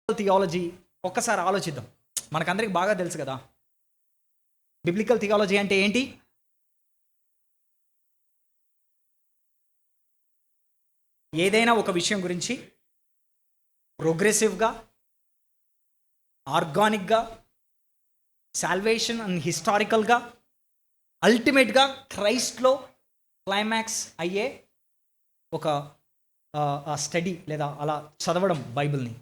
Theology ఒక్కసారి ఆలోచిద్దాం. మనకందరికి బాగా తెలుసు కదా, బిబ్లికల్ థియాలజీ అంటే ఏంటి? ఏదైనా ఒక విషయం గురించి ప్రోగ్రెసివ్గా, ఆర్గానిక్గా, సాల్వేషన్ అండ్ హిస్టారికల్గా, అల్టిమేట్గా క్రైస్ట్లో క్లైమాక్స్ అయ్యే ఒక స్టడీ లేదా అలా చదవడం బైబిల్ని,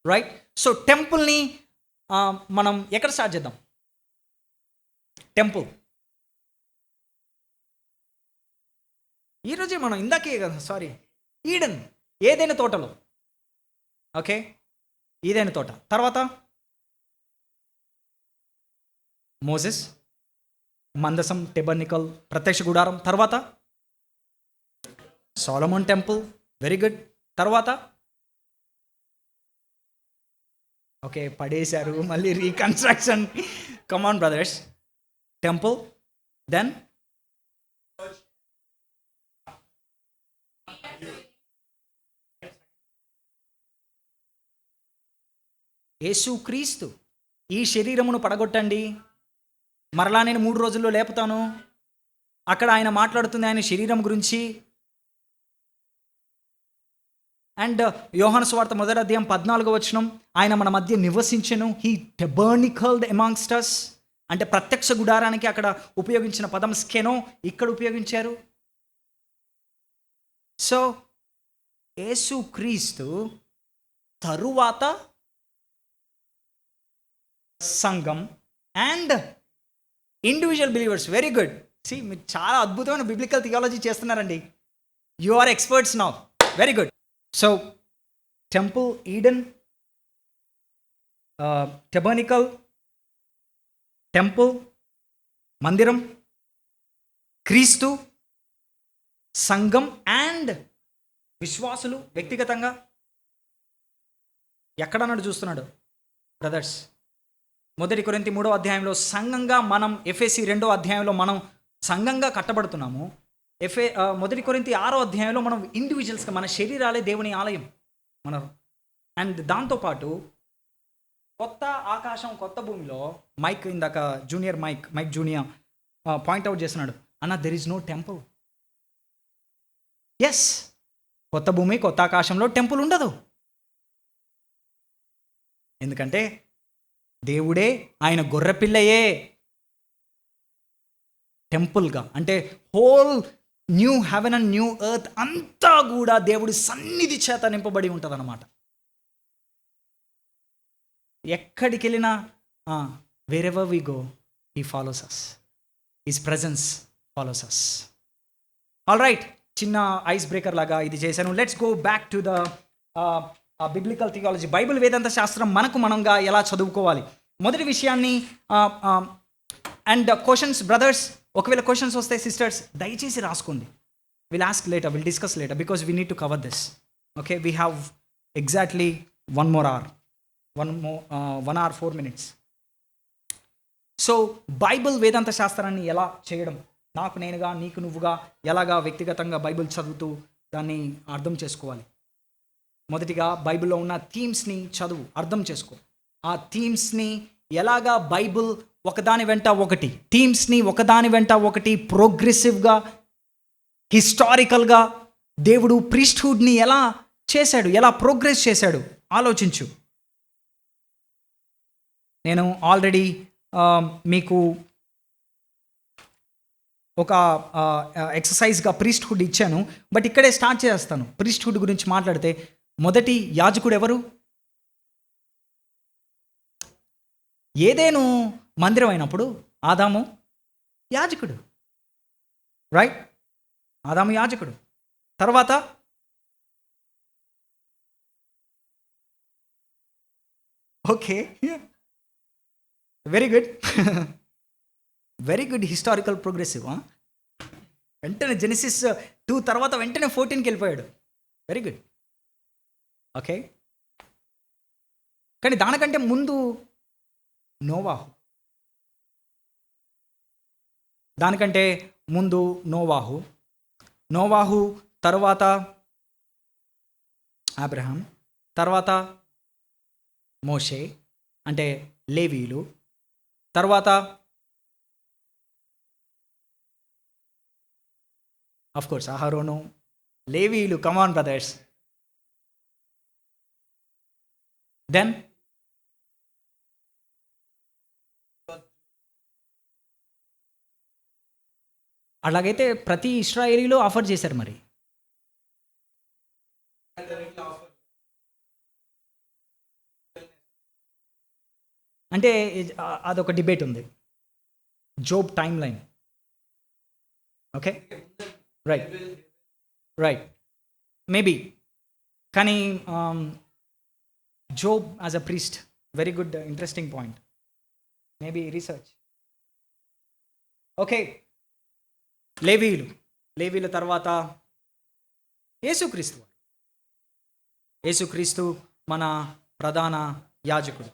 రైట్? సో టెంపుల్ని మనం ఎక్కడ స్టార్ట్ చేద్దాం? టెంపుల్ ఈరోజే మనం ఇందాకే కదా, సారీ, ఈడెన్, ఏదైనా తోటలో, ఓకే, ఏదైనా తోట. తర్వాత మోసెస్, మందసం, టెబర్నికల్, ప్రత్యక్ష గుడారం. తర్వాత సోలమన్ టెంపుల్, వెరీ గుడ్. తర్వాత ఓకే, పడేశారు మళ్ళీ రీకన్స్ట్రక్షన్. కమాన్ బ్రదర్స్, టెంపుల్, దెన్ యేసుక్రీస్తు, ఈ శరీరమును పడగొట్టండి, మరలా నేను 3 రోజుల్లో లేపుతాను. అక్కడ ఆయన మాట్లాడుతుంది ఆయన శరీరం గురించి. అండ్ యోహాను సువార్త 1వ అధ్యాయం 14వ వచనం, ఆయన మన మధ్య నివసించెను. He tabernacled amongst us. అంటే ప్రత్యక్ష గుడారానికి అక్కడ ఉపయోగించిన పదం స్కెనో, ఇక్కడ ఉపయోగించారు. సో యేసుక్రీస్తు తరువాత సంఘం and individual believers. Very good. See, మీరు చాలా అద్భుతమైన బిబ్లికల్ థియాలజీ చేస్తున్నారండి. You are experts now. Very good. So temple, Eden, tabernacle, temple, మందిరం, క్రీస్తు, సంఘం అండ్ విశ్వాసులు వ్యక్తిగతంగా. ఎక్కడన్నాడు చూస్తున్నాడు బ్రదర్స్? 1 కొరింథీ 3వ అధ్యాయంలో సంఘంగా మనం, ఎఫెసీ 2వ అధ్యాయంలో మనం సంఘంగా కట్టబడుతున్నాము. 1 కొరింథీ 6వ అధ్యాయంలో మనం ఇండివిజువల్స్గా, మన శరీరాలే దేవుని ఆలయం మనం. అండ్ దాంతోపాటు కొత్త ఆకాశం కొత్త భూమిలో, మైక్ ఇందాక జూనియర్ మైక్ జూనియర్ పాయింట్అవుట్ చేస్తున్నాడు, అన్న there is no temple. Yes, కొత్త భూమి కొత్త ఆకాశంలో టెంపుల్ ఉండదు. ఎందుకంటే దేవుడే, ఆయన గొర్రెపిల్లయే టెంపుల్గా, అంటే whole new heaven and new earth అంతా కూడా దేవుడి సన్నిధి చేత నింపబడి ఉంటుంది అన్నమాట. ఎక్కడికి వెళ్ళినా wherever we go, he follows us, his presence follows us. All right, చిన్న ఐస్ బ్రేకర్ లాగా ఇది చేశాను. Let's go back to the biblical theology. Bible వేదాంత శాస్త్రం మనకు మనంగా ఎలా చదువుకోవాలి. మొదటి విషయాన్ని అండ్ క్వశ్చన్స్ బ్రదర్స్, ఒకవేళ క్వశ్చన్స్ వస్తే సిస్టర్స్ దయచేసి రాసుకోండి. Will ask later, will discuss later, because we need to cover this. Okay, we have exactly 1 more hour, 1 hour 4 minutes. So Bible వేదాంత శాస్త్రాన్ని ఎలా చేయడం, నాకు నేనుగా, నీకు నువ్వుగా, ఎలాగా వ్యక్తిగతంగా బైబిల్ చదువుతూ దాన్ని అర్థం చేసుకోవాలి. మొదటిగా బైబిల్లో ఉన్న థీమ్స్ని చదువు, అర్థం చేసుకో. ఆ థీమ్స్ని ఎలాగా బైబిల్ ఒకదాని వెంట ఒకటి, థీమ్స్ని ఒకదాని వెంట ఒకటి ప్రోగ్రెసివ్గా, హిస్టారికల్గా దేవుడు ప్రీస్ట్హుడ్ని ఎలా చేశాడు, ఎలా ప్రోగ్రెస్ చేశాడు ఆలోచించు. నేను ఆల్రెడీ మీకు ఒక ఎక్సర్సైజ్గా ప్రీస్ట్హుడ్ ఇచ్చాను, బట్ ఇక్కడే స్టార్ట్ చేస్తాను. ప్రీస్ట్హుడ్ గురించి మాట్లాడితే మొదటి యాజకుడు ఎవరు? ఏదేను మందిరం అయినప్పుడు ఆదాము యాజకుడు, రైట్? ఆదాము యాజకుడు. తర్వాత okay, very good, very good, historical progressive. వెంటనే జెనసిస్ 2 తర్వాత వెంటనే 14కి వెళ్ళిపోయాడు. Very good, okay. కానీ దానికంటే ముందు నోవాహు, దానికంటే ముందు నోవాహు తర్వాత అబ్రహాం, తర్వాత మోషే అంటే లేవీయులు. తర్వాత ఆఫ్ కోర్స్ అహరోను, లేవీయులు. కమాన్ బ్రదర్స్. దెన్ అలాగైతే ప్రతి ఇశ్రాయేలీలో ఆఫర్ చేశారు. మరి అంటే అదొక డిబేట్ ఉంది. Job timeline. Okay, right right maybe. కానీ Job as a priest, very good interesting point. Maybe research. Okay, లేవీయుల తర్వాత యేసుక్రీస్తు. యేసుక్రీస్తు మన ప్రధాన యాజకుడు.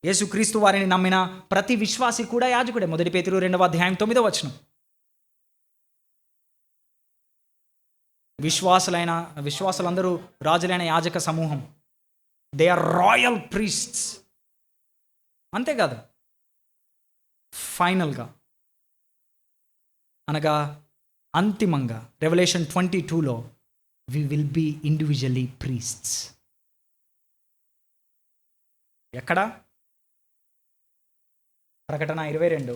యేసుక్రీస్తు వారిని నమ్మిన ప్రతి విశ్వాసి కూడా యాజకుడే. 1 పేతురు 2వ అధ్యాయం 9వ వచనం. విశ్వాసులందరూ రాజులైన యాజక సమూహం. They are royal priests. అంతేకాదు, ఫైనల్గా అనగా అంతిమంగా రెవల్యూషన్ 22లో we will be individually priests. ఎక్కడ? ప్రకటన 22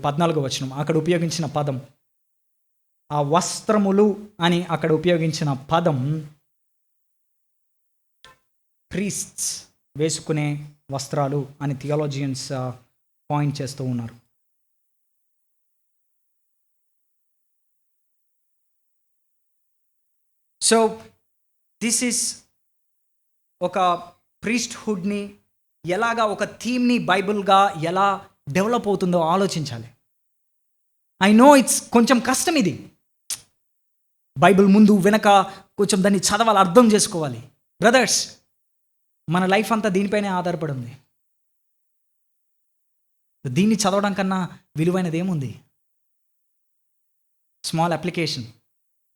14వ వచనం. అక్కడ ఉపయోగించిన పదం, ఆ వస్త్రములు అని అక్కడ ఉపయోగించిన పదం ప్రీస్ట్స్, వేసుకునే వస్త్రాలు అని థియాలజియన్స్ పాయింట్ చేస్తూ ఉన్నారు. సో దిస్ ఈస్ ఒక ప్రీస్ట్హుడ్ని ఎలాగా, ఒక థీమ్ని బైబిల్గా ఎలా డెవలప్ అవుతుందో ఆలోచించాలి. ఐ నో ఇట్స్ కొంచెం కష్టం ఇది. బైబిల్ ముందు వెనక కొంచెం దాన్ని చదవాలి, అర్థం చేసుకోవాలి. బ్రదర్స్, మన లైఫ్ అంతా దీనిపైనే ఆధారపడి ఉంది. దీన్ని చదవడం కన్నా విలువైనది ఏముంది? Small application.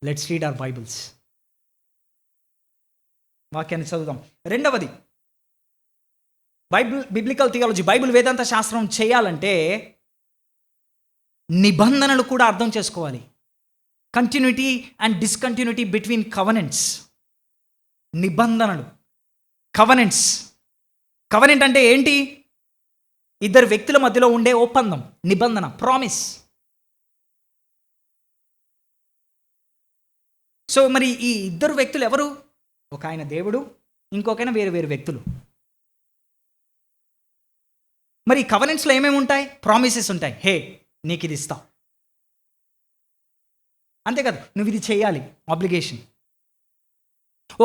Let's read hour Bibles. వాక్యాన్ని చదువుదాం. రెండవది, బిబ్లికల్ థియాలజీ, బైబిల్ వేదాంత శాస్త్రం చేయాలంటే నిబంధనలు కూడా అర్థం చేసుకోవాలి. Continuity and discontinuity between covenants. నిబంధనలు, కవనెంట్స్. కవనెంట్ అంటే ఏంటి? ఇద్దరు వ్యక్తుల మధ్యలో ఉండే ఒప్పందం, నిబంధన, ప్రామిస్. సో మరి ఈ ఇద్దరు వ్యక్తులు ఎవరు? ఒక ఆయన దేవుడు, ఇంకొకైనా వేరు వేరు వ్యక్తులు. మరి కవనెంట్స్లో ఏమేమి ఉంటాయి? ప్రామిసెస్ ఉంటాయి. హే, నీకు ఇది ఇస్తా, అంతేకాదు నువ్వు ఇది చేయాలి, ఆబ్లిగేషన్.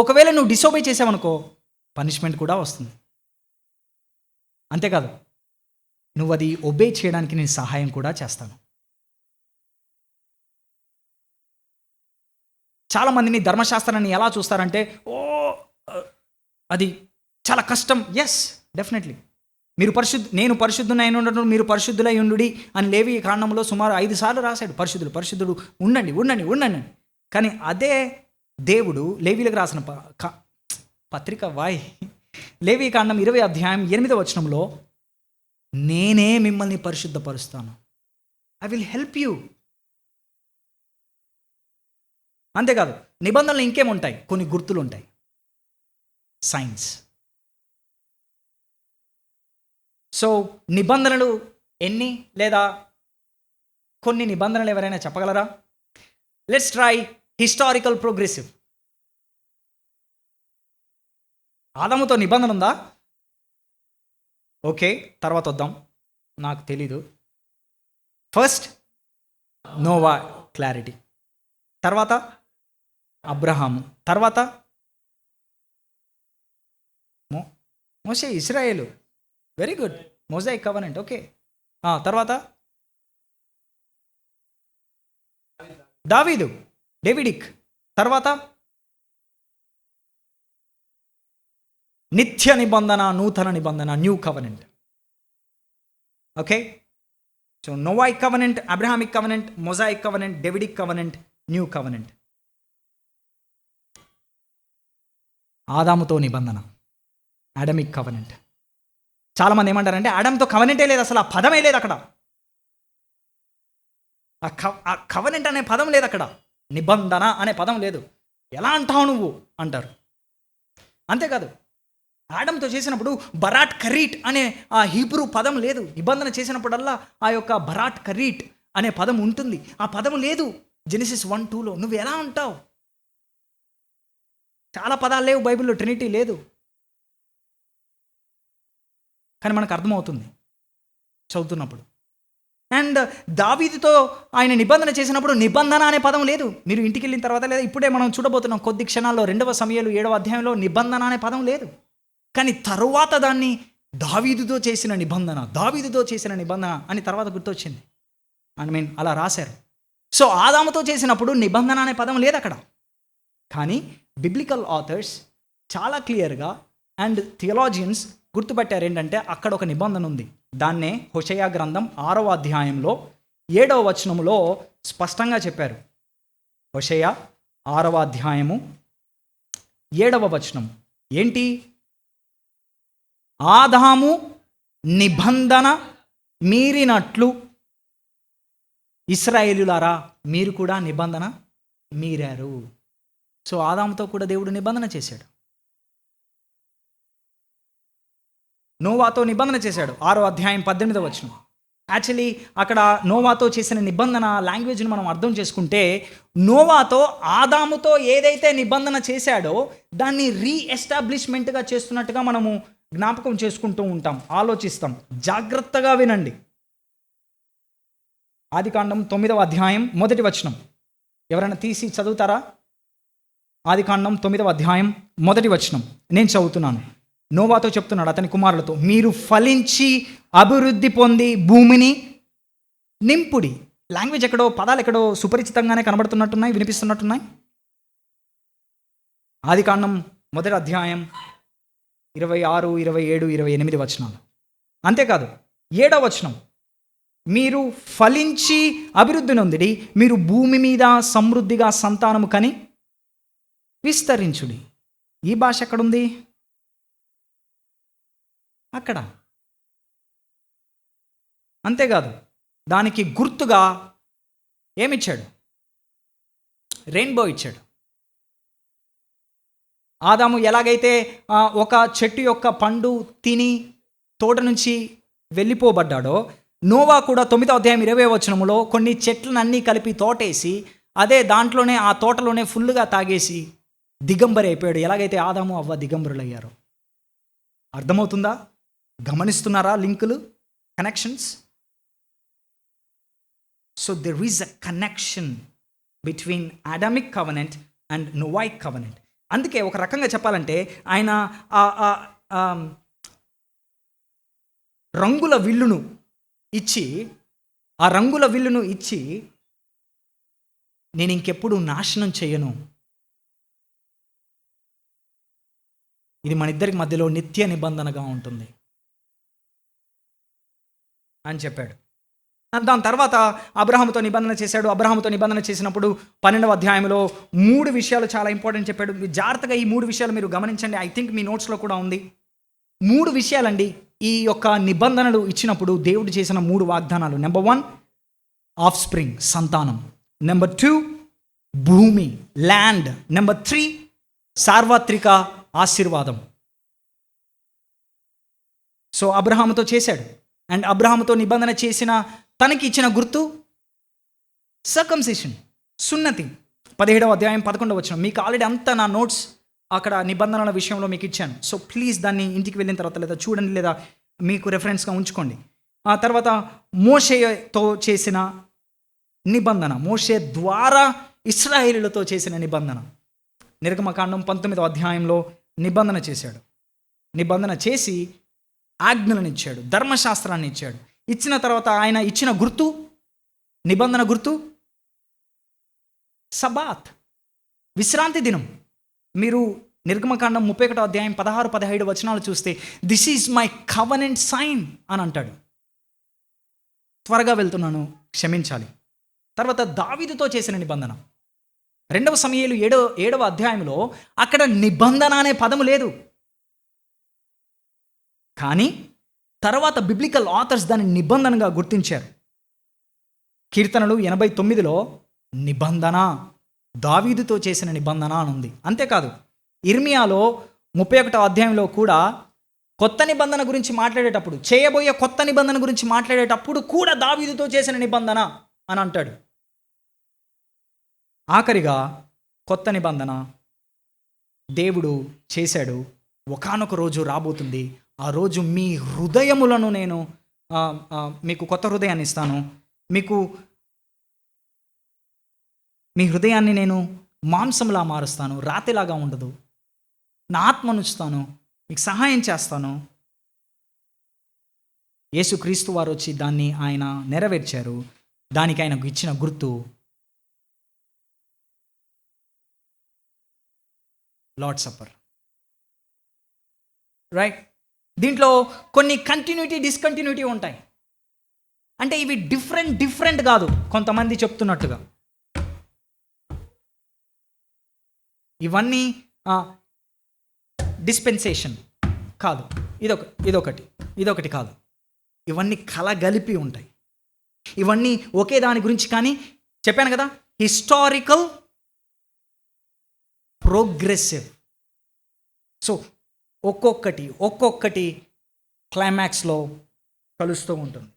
ఒకవేళ నువ్వు డిసోబే చేసావనుకో పనిష్మెంట్ కూడా వస్తుంది. అంతేకాదు, నువ్వు అది ఒబే చేయడానికి నేను సహాయం కూడా చేస్తాను. చాలామందిని ధర్మశాస్త్రాన్ని ఎలా చూస్తారంటే, అది చాలా కష్టం. Yes, definitely. నేను పరిశుద్ధునై ఉండను, మీరు పరిశుద్ధులై ఉండుడి అని లేవి కాండంలో సుమారు 5 సార్లు రాశాడు. పరిశుద్ధుడు ఉండండి. కానీ అదే దేవుడు లేవీలకు రాసిన పత్రిక లేవి కాండం 20వ అధ్యాయం 8వ వచనంలో, నేనే మిమ్మల్ని పరిశుద్ధపరుస్తాను, ఐ విల్ హెల్ప్ యూ. అంతేకాదు, నిబంధనలు ఇంకేముంటాయి? కొన్ని గుర్తులు ఉంటాయి, సైన్స్. సో నిబంధనలు ఎన్ని, లేదా కొన్ని నిబంధనలు ఎవరైనా చెప్పగలరా? Let's try historical progressive. ఆదాముతో నిబంధన ఉందా? ఓకే, తర్వాత వద్దాం, నాకు తెలీదు. First Noah, clarity. తర్వాత అబ్రహాము, తర్వాత మోషే, ఇశ్రాయేలు. Very good, mosaic covenant. Okay, తర్వాత దావీదు, డేవిడిక్. తర్వాత నిత్య నిబంధన, నూతన నిబంధన, new covenant. Okay, so Noahic covenant, Abrahamic covenant, Mosaic covenant, Davidic covenant, new covenant. ఆదాముతో నిబంధన. Adamic covenant. చాలామంది ఏమంటారంటే ఆడంతో కవనెంటే లేదు, అసలు ఆ పదమే లేదు అక్కడ. ఆ కవనెంట్ అనే పదం లేదు అక్కడ, నిబంధన అనే పదం లేదు. ఎలా అంటావు నువ్వు అంటారు. అంతేకాదు, ఆడంతో చేసినప్పుడు బరాట్ కరీట్ అనే ఆ హీబ్రూ పదం లేదు. నిబంధన చేసినప్పుడల్లా ఆ యొక్క బరాట్ కరీట్ అనే పదం ఉంటుంది, ఆ పదం లేదు జెనసిస్ 1:2లో. నువ్వు ఎలా అంటావు? చాలా పదాలు లేవు బైబిల్లో, ట్రినిటీ లేదు. కానీ మనకు అర్థమవుతుంది చదువుతున్నప్పుడు. అండ్ దావీదుతో ఆయన నిబంధన చేసినప్పుడు నిబంధన అనే పదం లేదు. మీరు ఇంటికి వెళ్ళిన తర్వాత లేదా ఇప్పుడే మనం చూడబోతున్నాం కొద్ది క్షణాల్లో 2 సమూయేలు 7వ అధ్యాయంలో నిబంధన అనే పదం లేదు. కానీ తరువాత దాన్ని దావీదుతో చేసిన నిబంధన అని తర్వాత గుర్తొచ్చింది. అలా రాశారు. సో ఆదాముతో చేసినప్పుడు నిబంధన అనే పదం లేదు అక్కడ. కానీ బిబ్లికల్ ఆథర్స్ చాలా క్లియర్గా అండ్ థియలాజియన్స్ గుర్తుపెట్టారు ఏంటంటే అక్కడ ఒక నిబంధన ఉంది. దాన్నే హోషేయ గ్రంథం 6వ అధ్యాయంలో 7వ వచనంలో స్పష్టంగా చెప్పారు. హోషేయ 6వ అధ్యాయము 7వ వచనం ఏంటి? ఆదాము నిబంధన మీరినట్లు ఇశ్రాయేలులారా మీరు కూడా నిబంధన మీరారు. సో ఆదాముతో కూడా దేవుడు నిబంధన చేశాడు, నోవాతో నిబంధన చేశాడు. 6వ అధ్యాయం 18వ వచనం. యాక్చువల్లీ అక్కడ నోవాతో చేసిన నిబంధన లాంగ్వేజ్ని మనం అర్థం చేసుకుంటే, నోవాతో ఆదాముతో ఏదైతే నిబంధన చేశాడో దాన్ని రీఎస్టాబ్లిష్మెంట్గా చేస్తున్నట్టుగా మనము జ్ఞాపకం చేసుకుంటూ ఉంటాం, ఆలోచిస్తాం. జాగ్రత్తగా వినండి. ఆదికాండం 9వ అధ్యాయం 1వ వచనం. ఎవరైనా తీసి చదువుతారా? ఆదికాండం 9వ అధ్యాయం 1వ వచనం నేను చదువుతున్నాను. నోవాతో చెప్తున్నాడు అతని కుమారులతో, మీరు ఫలించి అభివృద్ధి పొంది భూమిని నింపుడి. లాంగ్వేజ్ ఎక్కడో, పదాలు ఎక్కడో సుపరిచితంగానే కనబడుతున్నట్టున్నాయి, వినిపిస్తున్నట్టున్నాయి. ఆదికాండం 1వ అధ్యాయం 26, 27, 28 వచనాలు. అంతేకాదు 7వ వచనం, మీరు ఫలించి అభివృద్ధి నొందిడి, మీరు భూమి మీద సమృద్ధిగా సంతానము కని విస్తరించుడి. ఈ భాష ఎక్కడుంది? అక్కడ. అంతేకాదు దానికి గుర్తుగా ఏమిచ్చాడు? రెయిన్బో ఇచ్చాడు. ఆదాము ఎలాగైతే ఒక చెట్టు యొక్క పండు తిని తోట నుంచి వెళ్ళిపోబడ్డాడో, నోవా కూడా 9వ అధ్యాయం 20వ వచనములో కొన్ని చెట్లనన్నీ కలిపి తోటేసి అదే దాంట్లోనే ఆ తోటలోనే ఫుల్లుగా తాగేసి దిగంబరి అయిపోయాడు. ఎలాగైతే ఆదాము అవ్వ దిగంబరులు అయ్యారో. అర్థమవుతుందా? గమనిస్తున్నారా లింకులు, connections? So there is a connection between Adamic covenant and Noahic covenant. అందుకే ఒక రకంగా చెప్పాలంటే ఆయన రంగుల విల్లును ఇచ్చి నేను ఇంకెప్పుడు నాశనం చేయను, ఇది మన ఇద్దరికి మధ్యలో నిత్య నిబంధనగా ఉంటుంది అని చెప్పాడు. దాని తర్వాత అబ్రహాముతో నిబంధన చేశాడు. అబ్రహాముతో నిబంధన చేసినప్పుడు 12వ అధ్యాయంలో 3 విషయాలు చాలా ఇంపార్టెంట్ చెప్పాడు. జాగ్రత్తగా ఈ 3 విషయాలు మీరు గమనించండి. ఐ థింక్ మీ నోట్స్లో కూడా ఉంది. 3 విషయాలండి ఈ యొక్క నిబంధనలు ఇచ్చినప్పుడు దేవుడు చేసిన 3 వాగ్దానాలు. నెంబర్ 1 ఆఫ్ స్ప్రింగ్, సంతానం. నెంబర్ 2 భూమి, ల్యాండ్. నెంబర్ 3 సార్వత్రిక ఆశీర్వాదం. సో అబ్రహాముతో చేశాడు. అండ్ అబ్రహాముతో నిబంధన చేసిన తనకి ఇచ్చిన గుర్తు సర్కంసిషన్, సున్నతి. 17వ అధ్యాయం 11వ వచనం. మీకు ఆల్రెడీ అంతా నా నోట్స్ అక్కడ నిబంధనల విషయంలో మీకు ఇచ్చాను. సో ప్లీజ్ దాన్ని ఇంటికి వెళ్ళిన తర్వాత లేదా చూడండి, లేదా మీకు రెఫరెన్స్గా ఉంచుకోండి. ఆ తర్వాత మోషేతో చేసిన నిబంధన, మోషే ద్వారా ఇశ్రాయేలులతో చేసిన నిబంధన. నిర్గమకాండం 19వ అధ్యాయంలో నిబంధన చేశాడు. నిబంధన చేసి ఆజ్ఞలను ఇచ్చాడు, ధర్మశాస్త్రాన్ని ఇచ్చాడు. ఇచ్చిన తర్వాత ఆయన ఇచ్చిన గుర్తు, నిబంధన గుర్తు సబాత్, విశ్రాంతి దినం. మీరు నిర్గమకాండం 31వ అధ్యాయం 16, 17 వచనాలు చూస్తే this is my covenant sign అని అంటాడు. త్వరగా వెళ్తున్నాను, క్షమించాలి. తర్వాత దావీదుతో చేసిన నిబంధన 2వ సమూయేలు 7వ అధ్యాయంలో అక్కడ నిబంధన అనే పదము లేదు. కానీ తర్వాత బిబ్లికల్ ఆథర్స్ దాన్ని నిబంధనగా గుర్తించారు. కీర్తనలు 89లో నిబంధన, దావీదుతో చేసిన నిబంధన అని ఉంది. అంతేకాదు ఇర్మియాలో 31వ అధ్యాయంలో కూడా కొత్త నిబంధన గురించి మాట్లాడేటప్పుడు, చేయబోయే కొత్త నిబంధన గురించి మాట్లాడేటప్పుడు కూడా దావీదుతో చేసిన నిబంధన అని అంటాడు. ఆఖరిగా కొత్త నిబంధన దేవుడు చేశాడు. ఒకానొక రోజు రాబోతుంది. ఆ రోజు మీ హృదయములను నేను మీకు కొత్త హృదయాన్ని ఇస్తాను. మీ హృదయాన్ని నేను మాంసంలా మారుస్తాను, రాతిలాగా ఉండదు. నా ఆత్మనుంచుతాను, మీకు సహాయం చేస్తాను. యేసుక్రీస్తు వారు వచ్చి దాన్ని ఆయన నెరవేర్చారు. దానికి ఆయనకు ఇచ్చిన గుర్తు లార్డ్ సప్పర్. రైట్. దీంట్లో కొన్ని కంటిన్యూటీ, డిస్కంటిన్యూటీ ఉంటాయి. అంటే ఇవి డిఫరెంట్ కాదు కొంతమంది చెప్తున్నట్టుగా. ఇవన్నీ డిస్పెన్సేషన్ కాదు, ఇదొకటి కాదు. ఇవన్నీ కలగలిపి ఉంటాయి. ఇవన్నీ ఒకే దాని గురించి. కానీ చెప్పాను కదా, హిస్టారికల్, ప్రోగ్రెసివ్. సో ఒక్కొక్కటి క్లైమాక్స్లో కలుస్తూ ఉంటుంది.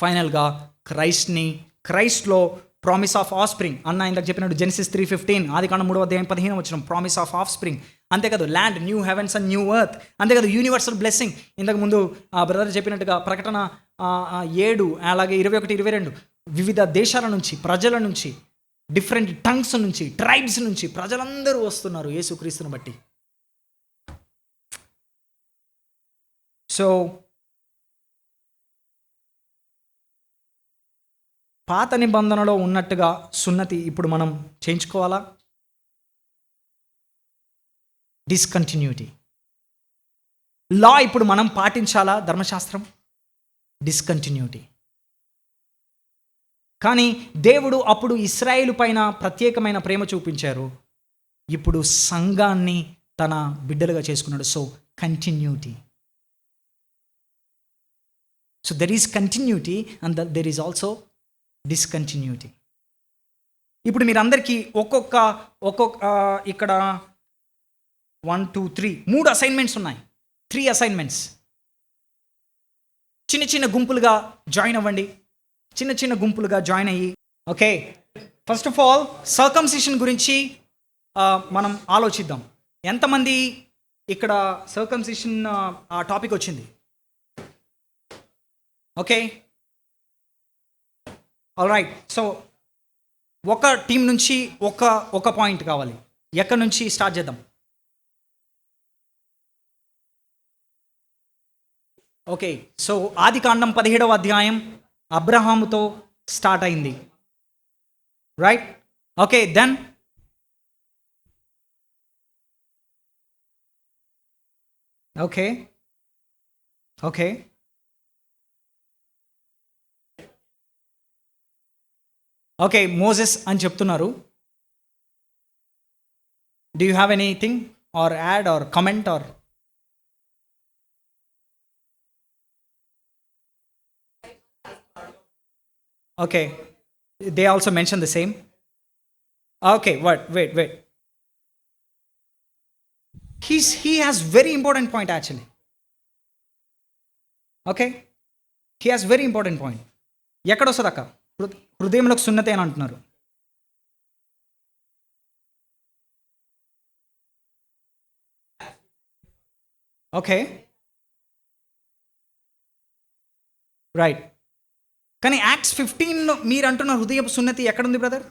ఫైనల్గా క్రైస్ట్లో ప్రామిస్ ఆఫ్ ఆఫ్ స్ప్రింగ్ అన్న ఇందాక చెప్పినట్టు జెనసిస్ 3:15, ఆదికాండం 3వ అధ్యాయం 15 వచ్చిన ప్రామిస్ ఆఫ్ ఆఫ్ స్ప్రింగ్. అంతేకాదు land, new heavens and new earth. అంతేకాదు యూనివర్సల్ బ్లెస్సింగ్. ఇంతకు ముందు బ్రదర్ చెప్పినట్టుగా ప్రకటన 7 అలాగే 21, 22 వివిధ దేశాల నుంచి, ప్రజల నుంచి, డిఫరెంట్ టంగ్స్ నుంచి, ట్రైబ్స్ నుంచి ప్రజలందరూ వస్తున్నారు యేసుక్రీస్తుని బట్టి. సో పాత నిబంధనలో ఉన్నట్టుగా సున్నతి ఇప్పుడు మనం చేయించుకోవాలా? డిస్కంటిన్యూటీ. లా ఇప్పుడు మనం పాటించాలా? ధర్మశాస్త్రం. డిస్కంటిన్యూటీ. కానీ దేవుడు అప్పుడు ఇశ్రాయేలు పైన ప్రత్యేకమైన ప్రేమ చూపించారు. ఇప్పుడు సంఘాన్ని తన బిడ్డలుగా చేసుకున్నాడు. So continuity. So there is continuity and there is also discontinuity. ఇప్పుడు మీరందరికీ ఒక్కొక్క ఇక్కడ 1, 2, 3 3 అసైన్మెంట్స్ ఉన్నాయి. 3 అసైన్మెంట్స్. చిన్న గుంపులుగా జాయిన్ అవ్వండి. చిన్న గుంపులుగా జాయిన్ అయ్యి, okay, first of all circumcision గురించి మనం ఆలోచిద్దాం. ఎంతమంది ఇక్కడ సర్కంసిషన్ ఆ టాపిక్ వచ్చింది? Okay, all right. సో ఒక టీం నుంచి ఒక పాయింట్ కావాలి. ఎక్కడి నుంచి స్టార్ట్ చేద్దాం? ఓకే, సో ఆదికాండం 17వ అధ్యాయం అబ్రహాముతో స్టార్ట్ అయింది. Right. Okay, then okay Moses అని చెప్తున్నారు. Do you have anything or add or comment or? Okay, they also mention the same. Okay, wait. He has very important point actually. Okay, he has very important point. ఎక్కడొస్తుంది అక్క? హృదయంలోకి సున్నతి అని అంటున్నారు. Okay, right. కానీ acts 15లో మీరు అంటున్న హృదయపు సున్నతి ఎక్కడుంది బ్రదర్?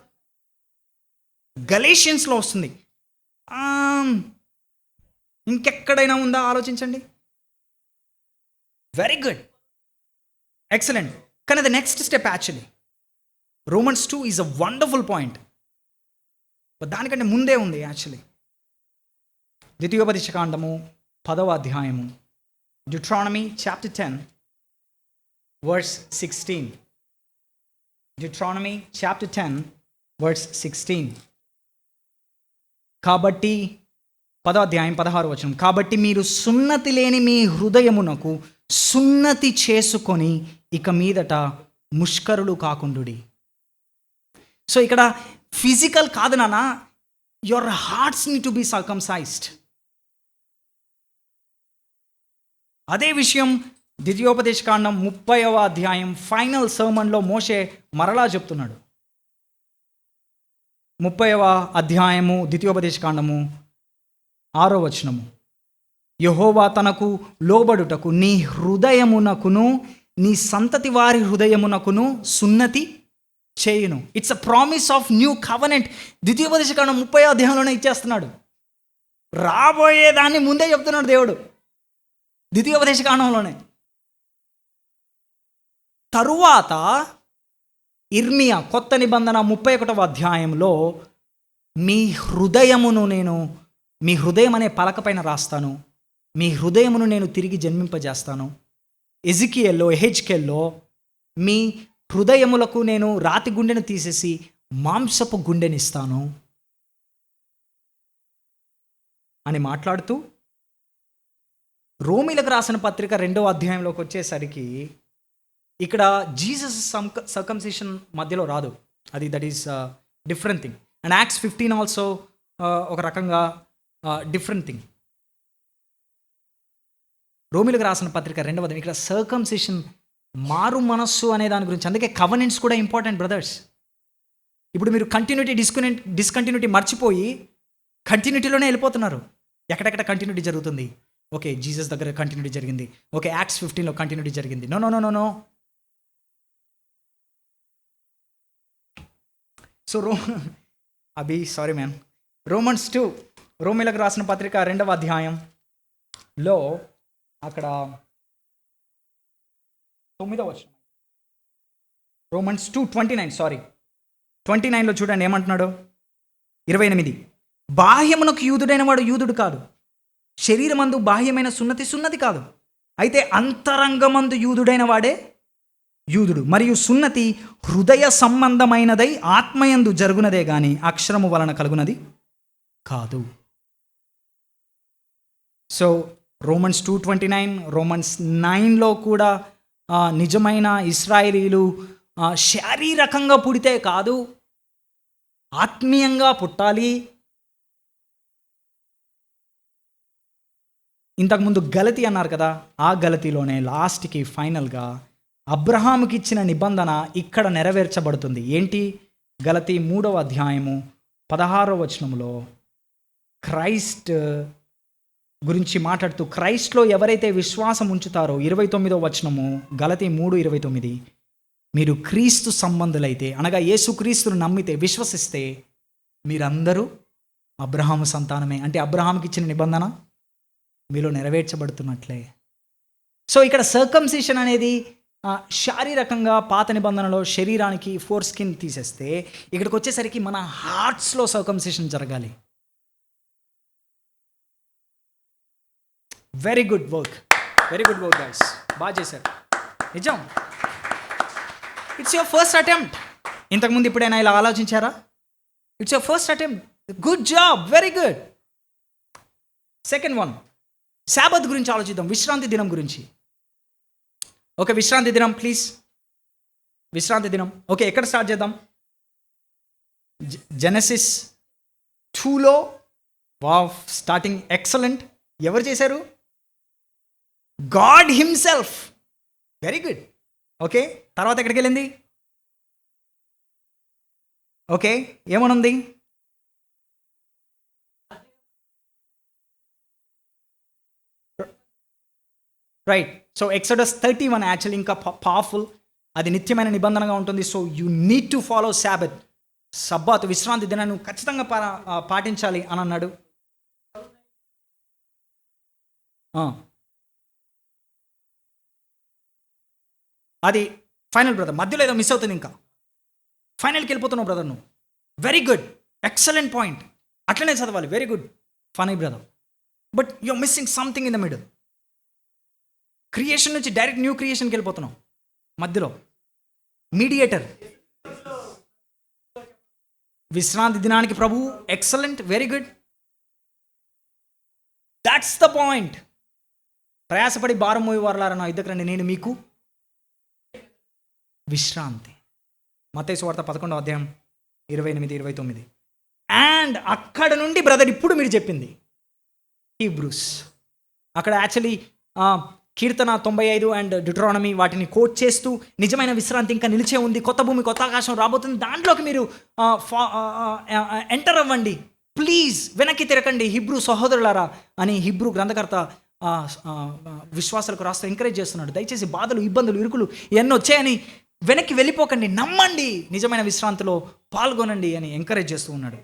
గలేషియన్స్లో వస్తుంది. ఇంకెక్కడైనా ఉందా? ఆలోచించండి. Very good, excellent. కానీ the next step actually Romans 2 is a wonderful point. దానికంటే ముందే ఉంది యాక్చువల్లీ. ద్వితీయోపదేశకాండము 10వ అధ్యాయము, Deuteronomy chapter 10 verse 16. Deuteronomy chapter 10 verse 16. కాబట్టి 10వ అధ్యాయం 16వ వచనం. కాబట్టి మీరు సున్నతి లేని మీ హృదయమునకు సున్నతి చేసుకొని ఇక మీదట ముష్కరులు కాకుండుడి. సో ఇక్కడ ఫిజికల్ కాదు నాన్న, your hearts need to be circumcised. అదే విషయం ద్వితీయోపదేశకాండం 30వ అధ్యాయం ఫైనల్ సర్మన్లో మోషే మరలా చెప్తున్నాడు. 30వ అధ్యాయము ద్వితీయోపదేశకాండము 6వ వచనము. యెహోవా తనకు లోబడుటకు నీ హృదయమునకును నీ సంతతి వారి హృదయమునకును సున్నతి చేయును. It's a promise of new covenant. ద్వితీయోపదేశకాండం 30వ అధ్యాయంలోనే ఇచ్చేస్తున్నాడు. రాబోయేదాన్ని ముందే చెప్తున్నాడు దేవుడు ద్వితీయోపదేశకాండంలోనే. తరువాత ఇర్మియా కొత్త నిబంధన 31వ అధ్యాయంలో మీ హృదయమును నేను మీ హృదయం అనే పలకపైన రాస్తాను, మీ హృదయమును నేను తిరిగి జన్మింపజేస్తాను. ఎహెజ్కేల్లో మీ హృదయములకు నేను రాతి గుండెను తీసేసి మాంసపు గుండెనిస్తాను అని మాట్లాడుతూ, రోమీలకు రాసిన పత్రిక 2వ అధ్యాయంలోకి వచ్చేసరికి ఇక్కడ జీసస్ సర్కంసిషన్ మధ్యలో రాదు. That is different thing. And acts 15 also ఒక రకంగా డిఫరెంట్ థింగ్. రోమీలకు రాసిన పత్రిక 2వ అధ్యాయం ఇక్కడ సర్కంసిషన్, మారు మనస్సు అనే దాని గురించి. అందుకే కవెనెంట్స్ కూడా ఇంపార్టెంట్ బ్రదర్స్. ఇప్పుడు మీరు డిస్కంటిన్యూటీ మర్చిపోయి కంటిన్యూటీలోనే వెళ్ళిపోతున్నారు. ఎక్కడెక్కడ కంటిన్యూటీ జరుగుతుంది? ఓకే, జీసస్ దగ్గర కంటిన్యూటీ జరిగింది, ఓకే యాక్ట్స్ 15లో కంటిన్యూటీ జరిగింది. No no no no no so sorry man. Romans 2, రోమీలకు రాసిన పత్రిక 2వ అధ్యాయంలో అక్కడ 9వ వచనం, రోమన్స్ 2:29 చూడండి ఏమంటున్నాడు. 28 బాహ్యమునకు యూదుడైన వాడు యూదుడు కాదు, శరీరమందు బాహ్యమైన సున్నతి కాదు, అయితే అంతరంగమందు యూదుడైన వాడే యూదుడు. మరియు సున్నతి హృదయ సంబంధమైనదై ఆత్మయందు జరుగునదే గాని అక్షరము వలన కలుగునది కాదు. సో రోమన్స్ 2:29, రోమన్స్ 9లో కూడా నిజమైన ఇశ్రాయేలీలు శారీరకంగా పుడితే కాదు, ఆత్మీయంగా పుట్టాలి. ఇంతకుముందు గలతీ అన్నారు కదా, ఆ గలతీలోనే లాస్ట్కి ఫైనల్గా అబ్రహాముకి ఇచ్చిన నిబంధన ఇక్కడ నెరవేర్చబడుతుంది. ఏంటి? గలతీ 3వ అధ్యాయము 16వ వచనంలో క్రైస్ట్ గురించి మాట్లాడుతూ, క్రైస్ట్లో ఎవరైతే విశ్వాసం ఉంచుతారో 29వ వచనము గలతీ 3:29, మీరు క్రీస్తు సంబంధులైతే, అనగా యేసుక్రీస్తును నమ్మితే, విశ్వసిస్తే మీరందరూ అబ్రహాము సంతానమే. అంటే అబ్రహాముకి ఇచ్చిన నిబంధన మీలో నెరవేర్చబడుతున్నట్లే. సో ఇక్కడ సర్కంసిషన్ అనేది శారీరకంగా పాత నిబంధనలో శరీరానికి ఫోర్ స్కిన్ తీసేస్తే, ఇక్కడికి వచ్చేసరికి మన హార్ట్స్లో సర్కంసిషన్ జరగాలి. వెరీ గుడ్ వర్క్ గైస్, బాగా చేశారు నిజం. It's your first attempt. ఇంతకుముందు ఇప్పుడైనా ఇలా ఆలోచించారా? It's your first attempt. Good job, very good. Second one, శాబత్ గురించి ఆలోచిద్దాం, విశ్రాంతి దినం గురించి. ఓకే, విశ్రాంతి దినం ప్లీజ్, విశ్రాంతి దినం. ఓకే, ఎక్కడ స్టార్ట్ చేద్దాం? జెనసిస్ 2లో. Wow, starting excellent. ఎవరు చేశారు? God himself. Very good. Okay, తర్వాత ఎక్కడికి వెళ్ళింది? ఓకే, ఏమనుంది? రైట్. సో ఎక్సోడస్ 31 యాక్చువల్లీ ఇంకా పవర్ఫుల్. అది నిత్యమైన నిబంధనగా ఉంటుంది. So you need to follow Sabbath. Sabbath, విశ్రాంతి దినాన్ని ఖచ్చితంగా పాటించాలి అని అన్నాడు. అది ఫైనల్ బ్రదర్. మధ్యలో ఏదో మిస్ అవుతుంది, ఇంకా ఫైనల్కి వెళ్ళిపోతున్నావు బ్రదర్ నువ్వు. Very good, excellent point. అట్లనే చదవాలి. Very good, funny brother. But you're missing something in the middle. Creation నుంచి డైరెక్ట్ న్యూ క్రియేషన్కి వెళ్ళిపోతున్నాం. మధ్యలో మీడియేటర్. విశ్రాంతి దినానికి ప్రభు excellent, very good. That's the point. ప్రయాసపడి భారం మోయవారులారా నా యుద్ధకు రండి, నేను మీకు విశ్రాంతి. మత్తయి సువార్త 11వ అధ్యాయం 28-29. అండ్ అక్కడ నుండి బ్రదర్ ఇప్పుడు మీరు చెప్పింది హీబ్రూస్, అక్కడ యాక్చువల్లీ కీర్తన 95 అండ్ డ్యూటరానమీ వాటిని కోట్ చేస్తూ నిజమైన విశ్రాంతి ఇంకా నిలిచే ఉంది, కొత్త భూమి కొత్త ఆకాశం రాబోతుంది, దాంట్లోకి మీరు ఎంటర్ అవ్వండి, ప్లీజ్ వెనక్కి తిరగండి హిబ్రూ సహోదరులారా అని హిబ్రూ గ్రంథకర్త విశ్వాసాలకు రాస్తూ ఎంకరేజ్ చేస్తున్నాడు. దయచేసి బాధలు, ఇబ్బందులు, ఇరుకులు ఎన్నో వచ్చాయని వెనక్కి వెళ్ళిపోకండి, నమ్మండి, నిజమైన విశ్రాంతిలో పాల్గొనండి అని ఎంకరేజ్ చేస్తూ ఉన్నాడు.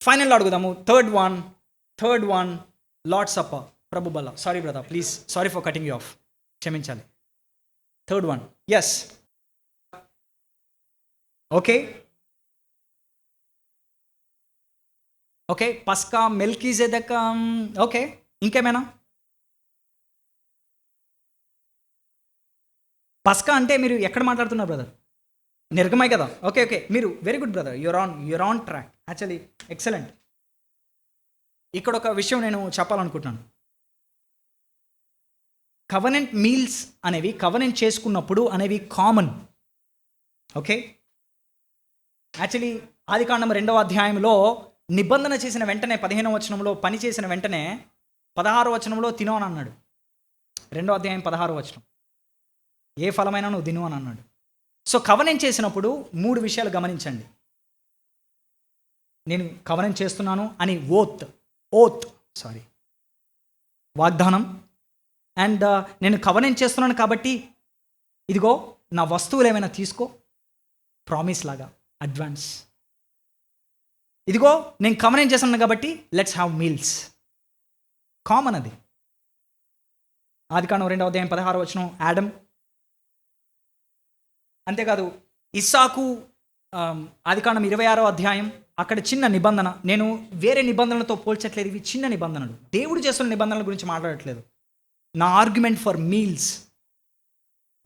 ఫైనల్ అడుగుదాము. థర్డ్ వన్ లార్డ్ సప్పర్, ప్రభు బల్ల. Sorry brother, please, sorry for cutting you off, క్షమించాలి. Third one, yes, okay okay, పస్కా, మెల్కీజెదెక్, ఓకే, ఇంకేమైనా? పస్కా అంటే మీరు ఎక్కడ మాట్లాడుతున్నారు బ్రదర్? నిర్గమై కదా? ఓకే ఓకే, మీరు very good brother, you're on track, actually excellent. ఇక్కడ ఒక విషయం నేను చెప్పాలనుకుంటున్నాను. కవనెంట్ మీల్స్ అనేవి, కవనెంట్ చేసుకున్నప్పుడు అనేవి కామన్. ఓకే, యాక్చువల్లీ ఆదికాండం 2వ అధ్యాయంలో నిబంధన చేసిన వెంటనే 15వ వచనంలో పని చేసిన వెంటనే 16వ వచనంలో తిను అని అన్నాడు. 2వ అధ్యాయం 16వ వచనం, ఏ ఫలమైనా నువ్వు తిను అని అన్నాడు. సో కవనెంట్ చేసినప్పుడు 3 విషయాలు గమనించండి. నేను కవనెంట్ చేస్తున్నాను అని వాగ్దానం, అండ్ నేను కవనెంట్ చేస్తున్నాను కాబట్టి ఇదిగో నా వస్తువులు ఏమైనా తీసుకో, ప్రామిస్ లాగా, అడ్వాన్స్. ఇదిగో నేను కవనెంట్ చేస్తున్నాను కాబట్టి లెట్స్ హ్యావ్ మీల్స్, కామన్ అది. ఆదికాండం 2వ అధ్యాయం 16వ వచనం ఆడమ్. అంతేకాదు ఇస్సాకు, ఆదికాండం 26వ అధ్యాయం, అక్కడ చిన్న నిబంధన. నేను వేరే నిబంధనలతో పోల్చట్లేదు, ఇవి చిన్న నిబంధనలు, దేవుడు చేస్తున్న నిబంధనల గురించి మాట్లాడట్లేదు. నా ఆర్గ్యుమెంట్ ఫర్ మీల్స్,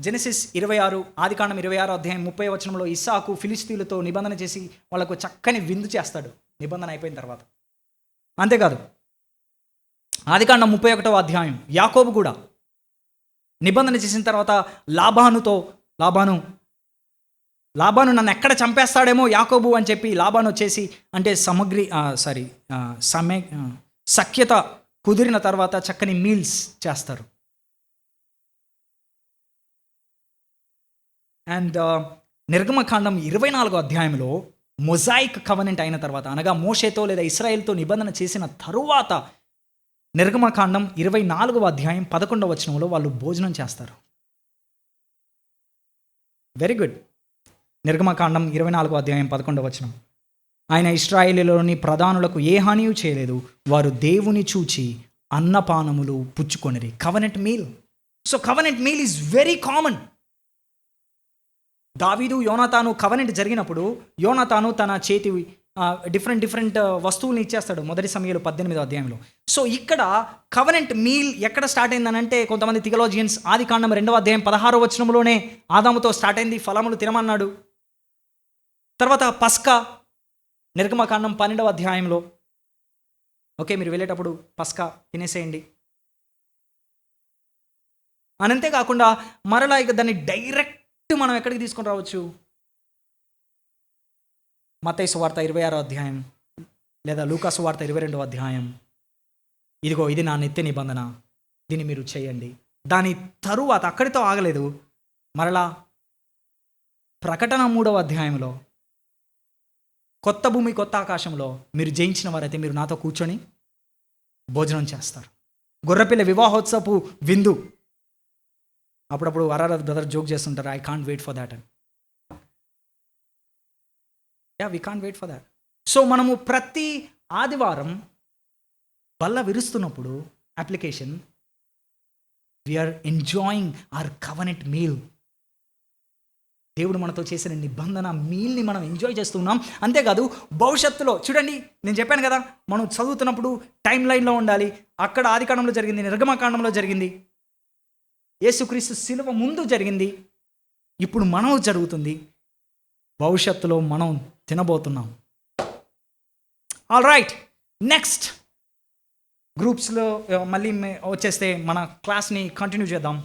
జెనసిస్ 26, ఆదికాండం 26వ అధ్యాయం 30వ వచనంలో ఇస్సాకు ఫిలిస్తీయులతో నిబంధన చేసి వాళ్ళకు చక్కని విందు చేస్తాడు నిబంధన అయిపోయిన తర్వాత. అంతేకాదు ఆదికాండం 31వ అధ్యాయం యాకోబు కూడా నిబంధన చేసిన తర్వాత లాబాను నన్ను ఎక్కడ చంపేస్తాడేమో యాకోబు అని చెప్పి లాబాను వచ్చేసి, అంటే సఖ్యత కుదిరిన తర్వాత చక్కని మీల్స్ చేస్తారు. అండ్ నిర్గమకాండం 24వ అధ్యాయంలో మొజాయిక్ కవనెంట్ అయిన తర్వాత, అనగా మోషేతో లేదా ఇశ్రాయేల్తో నిబంధన చేసిన తరువాత నిర్గమకాండం 24వ అధ్యాయం 11వ వచనంలో వాళ్ళు భోజనం చేస్తారు. Very good. నిర్గమకాండం 24వ అధ్యాయం 11వ వచనం, ఆయన ఇశ్రాయేలులోని ప్రధానులకు ఏ హానియూ చేయలేదు, వారు దేవుని చూచి అన్నపానములు పుచ్చుకొనిరి. Covenant meal. So covenant meal is very common. దావీదు యోనాతాను కవనెంట్ జరిగినప్పుడు యోనాతాను తన చేతి డిఫరెంట్ వస్తువుల్ని ఇచ్చేస్తాడు 1 సమూయేలు 18వ అధ్యాయంలో. సో ఇక్కడ కవనెంట్ మీల్ ఎక్కడ స్టార్ట్ అయిందనంటే, కొంతమంది థియలాజియన్స్ ఆదికాండం 2వ అధ్యాయం 16వ వచనంలోనే ఆదాముతో స్టార్ట్ అయింది, ఫలములు తినమన్నాడు. తర్వాత పస్కా నిర్గమకాండం 12వ అధ్యాయంలో. ఓకే, మీరు వెళ్ళేటప్పుడు పస్కా తినేసేయండి. అంతేకాకుండా మరలా ఇక దాన్ని డైరెక్ట్ మనం ఎక్కడికి తీసుకొని రావచ్చు? మత్తయి సువార్త 26వ అధ్యాయం లేదా లూకా సువార్త 22వ అధ్యాయం. ఇదిగో ఇది నా నిత్య నిబంధన, దీన్ని మీరు చేయండి. దాని తరువాత అక్కడితో ఆగలేదు, మరలా ప్రకటన 3వ అధ్యాయంలో కొత్త భూమి కొత్త ఆకాశంలో మీరు జయించిన వారైతే మీరు నాతో కూర్చొని భోజనం చేస్తారు. గొర్రెపిల్ల వివాహోత్సవపు విందు. అప్పుడప్పుడు ఆర్ఆర్ బ్రదర్ జోక్ చేస్తుంటారు, I can't wait for that అని. We can't wait for that. So మనము ప్రతి ఆదివారం బల్ల విరుస్తున్నప్పుడు application, we're enjoying our covenant meal. దేవుడు మనతో చేసిన నిబంధన మీల్ని మనం ఎంజాయ్ చేస్తున్నాం. అంతేకాదు భవిష్యత్తులో చూడండి, నేను చెప్పాను కదా, మనం చదువుతున్నప్పుడు టైం లైన్లో ఉండాలి. అక్కడ ఆదికాండంలో జరిగింది, నిర్గమకాండంలో జరిగింది, యేసుక్రీస్తు శిలువ ముందు జరిగింది, ఇప్పుడు మనం జరుగుతుంది, భవిష్యత్తులో మనం తినబోతున్నాం. ఆల్ రైట్, నెక్స్ట్ గ్రూప్స్లో మళ్ళీ వచ్చేస్తే మన క్లాస్ని కంటిన్యూ చేద్దాం.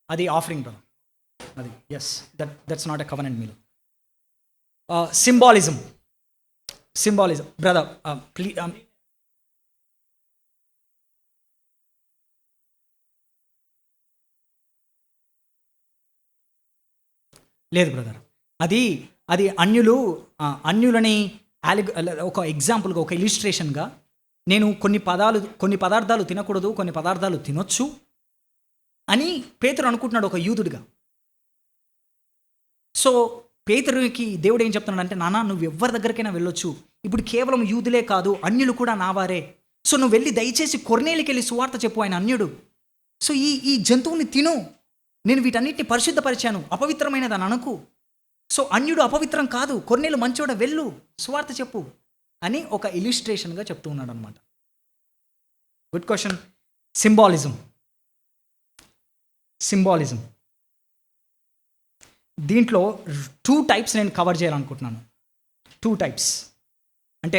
అది ఆఫరింగ్ బ్రదర్, అది yes, that's not a covenant meal. Symbolism brother, please. లేదు బ్రదర్, అది అన్యులని ఒక ఎగ్జాంపుల్గా, ఒక ఇలిస్ట్రేషన్గా, నేను కొన్ని పదార్థాలు తినకూడదు, కొన్ని పదార్థాలు తినొచ్చు అని పేతురు అనుకుంటున్నాడు ఒక యూదుడిగా. సో పేతురుకి దేవుడు ఏం చెప్తున్నాడు అంటే, నాన్న నువ్వు ఎవరి దగ్గరికైనా వెళ్ళొచ్చు, ఇప్పుడు కేవలం యూదులే కాదు అన్యులు కూడా నావారే, సో నువ్వు వెళ్ళి దయచేసి కొర్నేలికి వెళ్ళి సువార్త చెప్పు, ఆయన అన్యుడు. సో ఈ జంతువుని తిను, నేను వీటన్నిటిని పరిశుద్ధపరిచాను, అపవిత్రమైనదని అనకు. సో అన్యుడు అపవిత్రం కాదు, కొర్నేలు మంచోడ, వెళ్ళు సువార్త చెప్పు అని ఒక ఇలిస్ట్రేషన్గా చెప్తూ ఉన్నాడు అనమాట. Good question. సింబాలిజం దీంట్లో 2 టైప్స్ నేను కవర్ చేయాలనుకుంటున్నాను. 2 టైప్స్ అంటే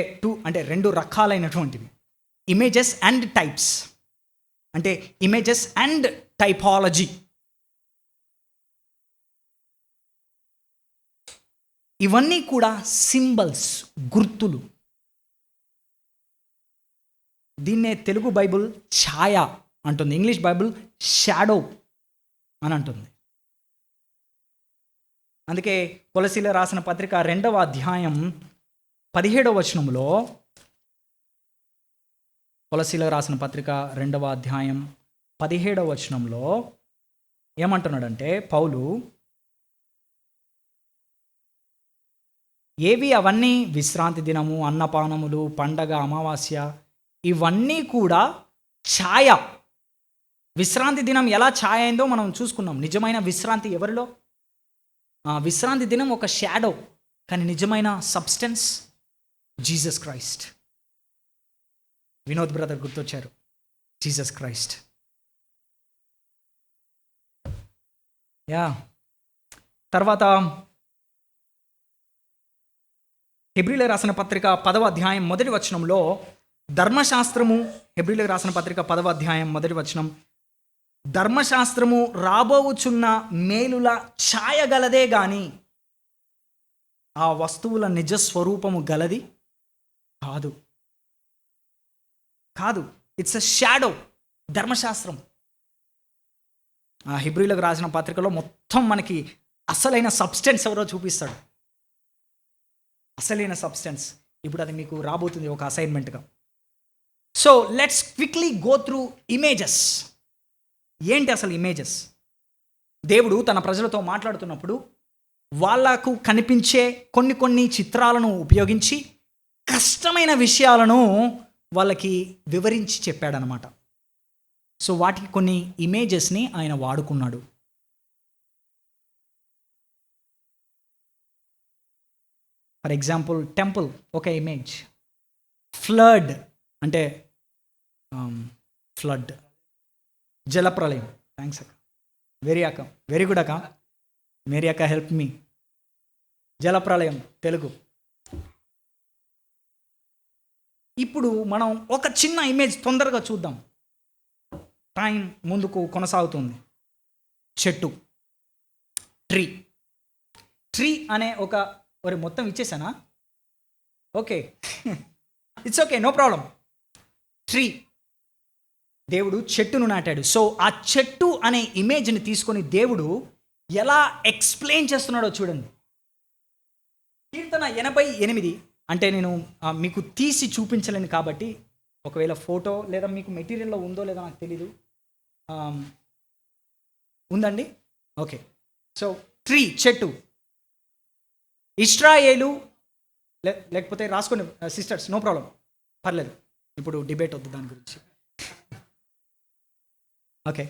2 రకాలైనటువంటివి. ఇమేజెస్ అండ్ టైప్స్, అంటే ఇమేజెస్ అండ్ టైపాలజీ. ఇవన్నీ కూడా సింబల్స్, గుర్తులు. దీన్నే తెలుగు బైబుల్ ఛాయ అంటుంది, ఇంగ్లీష్ బైబుల్ షాడో అని అంటుంది. అందుకే కొలసీలో రాసిన పత్రిక 2వ అధ్యాయం 17వ వచనంలో, కొలసీలో రాసిన పత్రిక 2వ అధ్యాయం 17వ వచనంలో ఏమంటున్నాడంటే పౌలు, ఏవి అవన్నీ విశ్రాంతి దినము, అన్నపానములు, పండగ, అమావాస్య, ఇవన్నీ కూడా ఛాయ. విశ్రాంతి దినం ఎలా ఛాయ అయిందో మనం చూసుకున్నాం. నిజమైన విశ్రాంతి ఎవరిలో? విశ్రాంతి దినం ఒక షాడో, కానీ నిజమైన substance Jesus Christ. Vinod brother గుర్తొచ్చారు, జీసస్ క్రైస్ట్. తర్వాత హెబ్రీలకు రాసిన పత్రిక 10వ అధ్యాయం 1వ వచనంలో ధర్మశాస్త్రము, హెబ్రీలకు రాసిన పత్రిక 10వ అధ్యాయం 1వ వచనం, ధర్మశాస్త్రము రాబోవుచున్న మేలుల ఛాయ గలదే గాని ఆ వస్తువుల నిజస్వరూపము గలది కాదు. It's a shadow. ధర్మశాస్త్రం హెబ్రీలకు రాసిన పత్రికలో మొత్తం మనకి అసలైన సబ్స్టెన్స్ ఎవరో చూపిస్తాడు. అసలైన సబ్స్టెన్స్ ఇప్పుడు అది మీకు రాబోతుంది ఒక అసైన్మెంట్గా. So let's quickly go through images. ఏంటి అసలు ఇమేజెస్? దేవుడు తన ప్రజలతో మాట్లాడుతున్నప్పుడు వాళ్ళకు కనిపించే కొన్ని చిత్రాలను ఉపయోగించి కష్టమైన విషయాలను వాళ్ళకి వివరించి చెప్పాడనమాట. సో వాటికి కొన్ని ఇమేజెస్ని ఆయన వాడుకున్నాడు. ఫర్ ఎగ్జాంపుల్ టెంపుల్ ఒక ఇమేజ్, ఫ్లడ్ అంటే ఫ్లడ్, జలప్రలయం. థ్యాంక్స్ అక్క, వెరీ గుడ్ అక్క, మేరీ అక్క హెల్ప్ మీ. జలప్రలయం తెలుగు. ఇప్పుడు మనం ఒక చిన్న ఇమేజ్ తొందరగా చూద్దాం, టైం ముందుకు కొనసాగుతుంది. చెట్టు, ట్రీ అనే ఒక మొత్తం ఇచ్చేసానా? Okay, it's okay, no problem. Tree, దేవుడు చెట్టును నాటాడు. సో ఆ చెట్టు అనే ఇమేజ్ని తీసుకొని దేవుడు ఎలా ఎక్స్ప్లెయిన్ చేస్తున్నాడో చూడండి. కీర్తన 88, అంటే నేను మీకు తీసి చూపించలేను కాబట్టి, ఒకవేళ ఫోటో లేదా మీకు మెటీరియల్లో ఉందో లేదో నాకు తెలీదు. ఉందండి? ఓకే. సో ట్రీ, చెట్టు. ఇశ్రాయేలు, లేకపోతే రాసుకోండి సిస్టర్స్, నో ప్రాబ్లం, పర్లేదు, ఇప్పుడు డిబేట్ వద్దు దాని గురించి. ఓకే,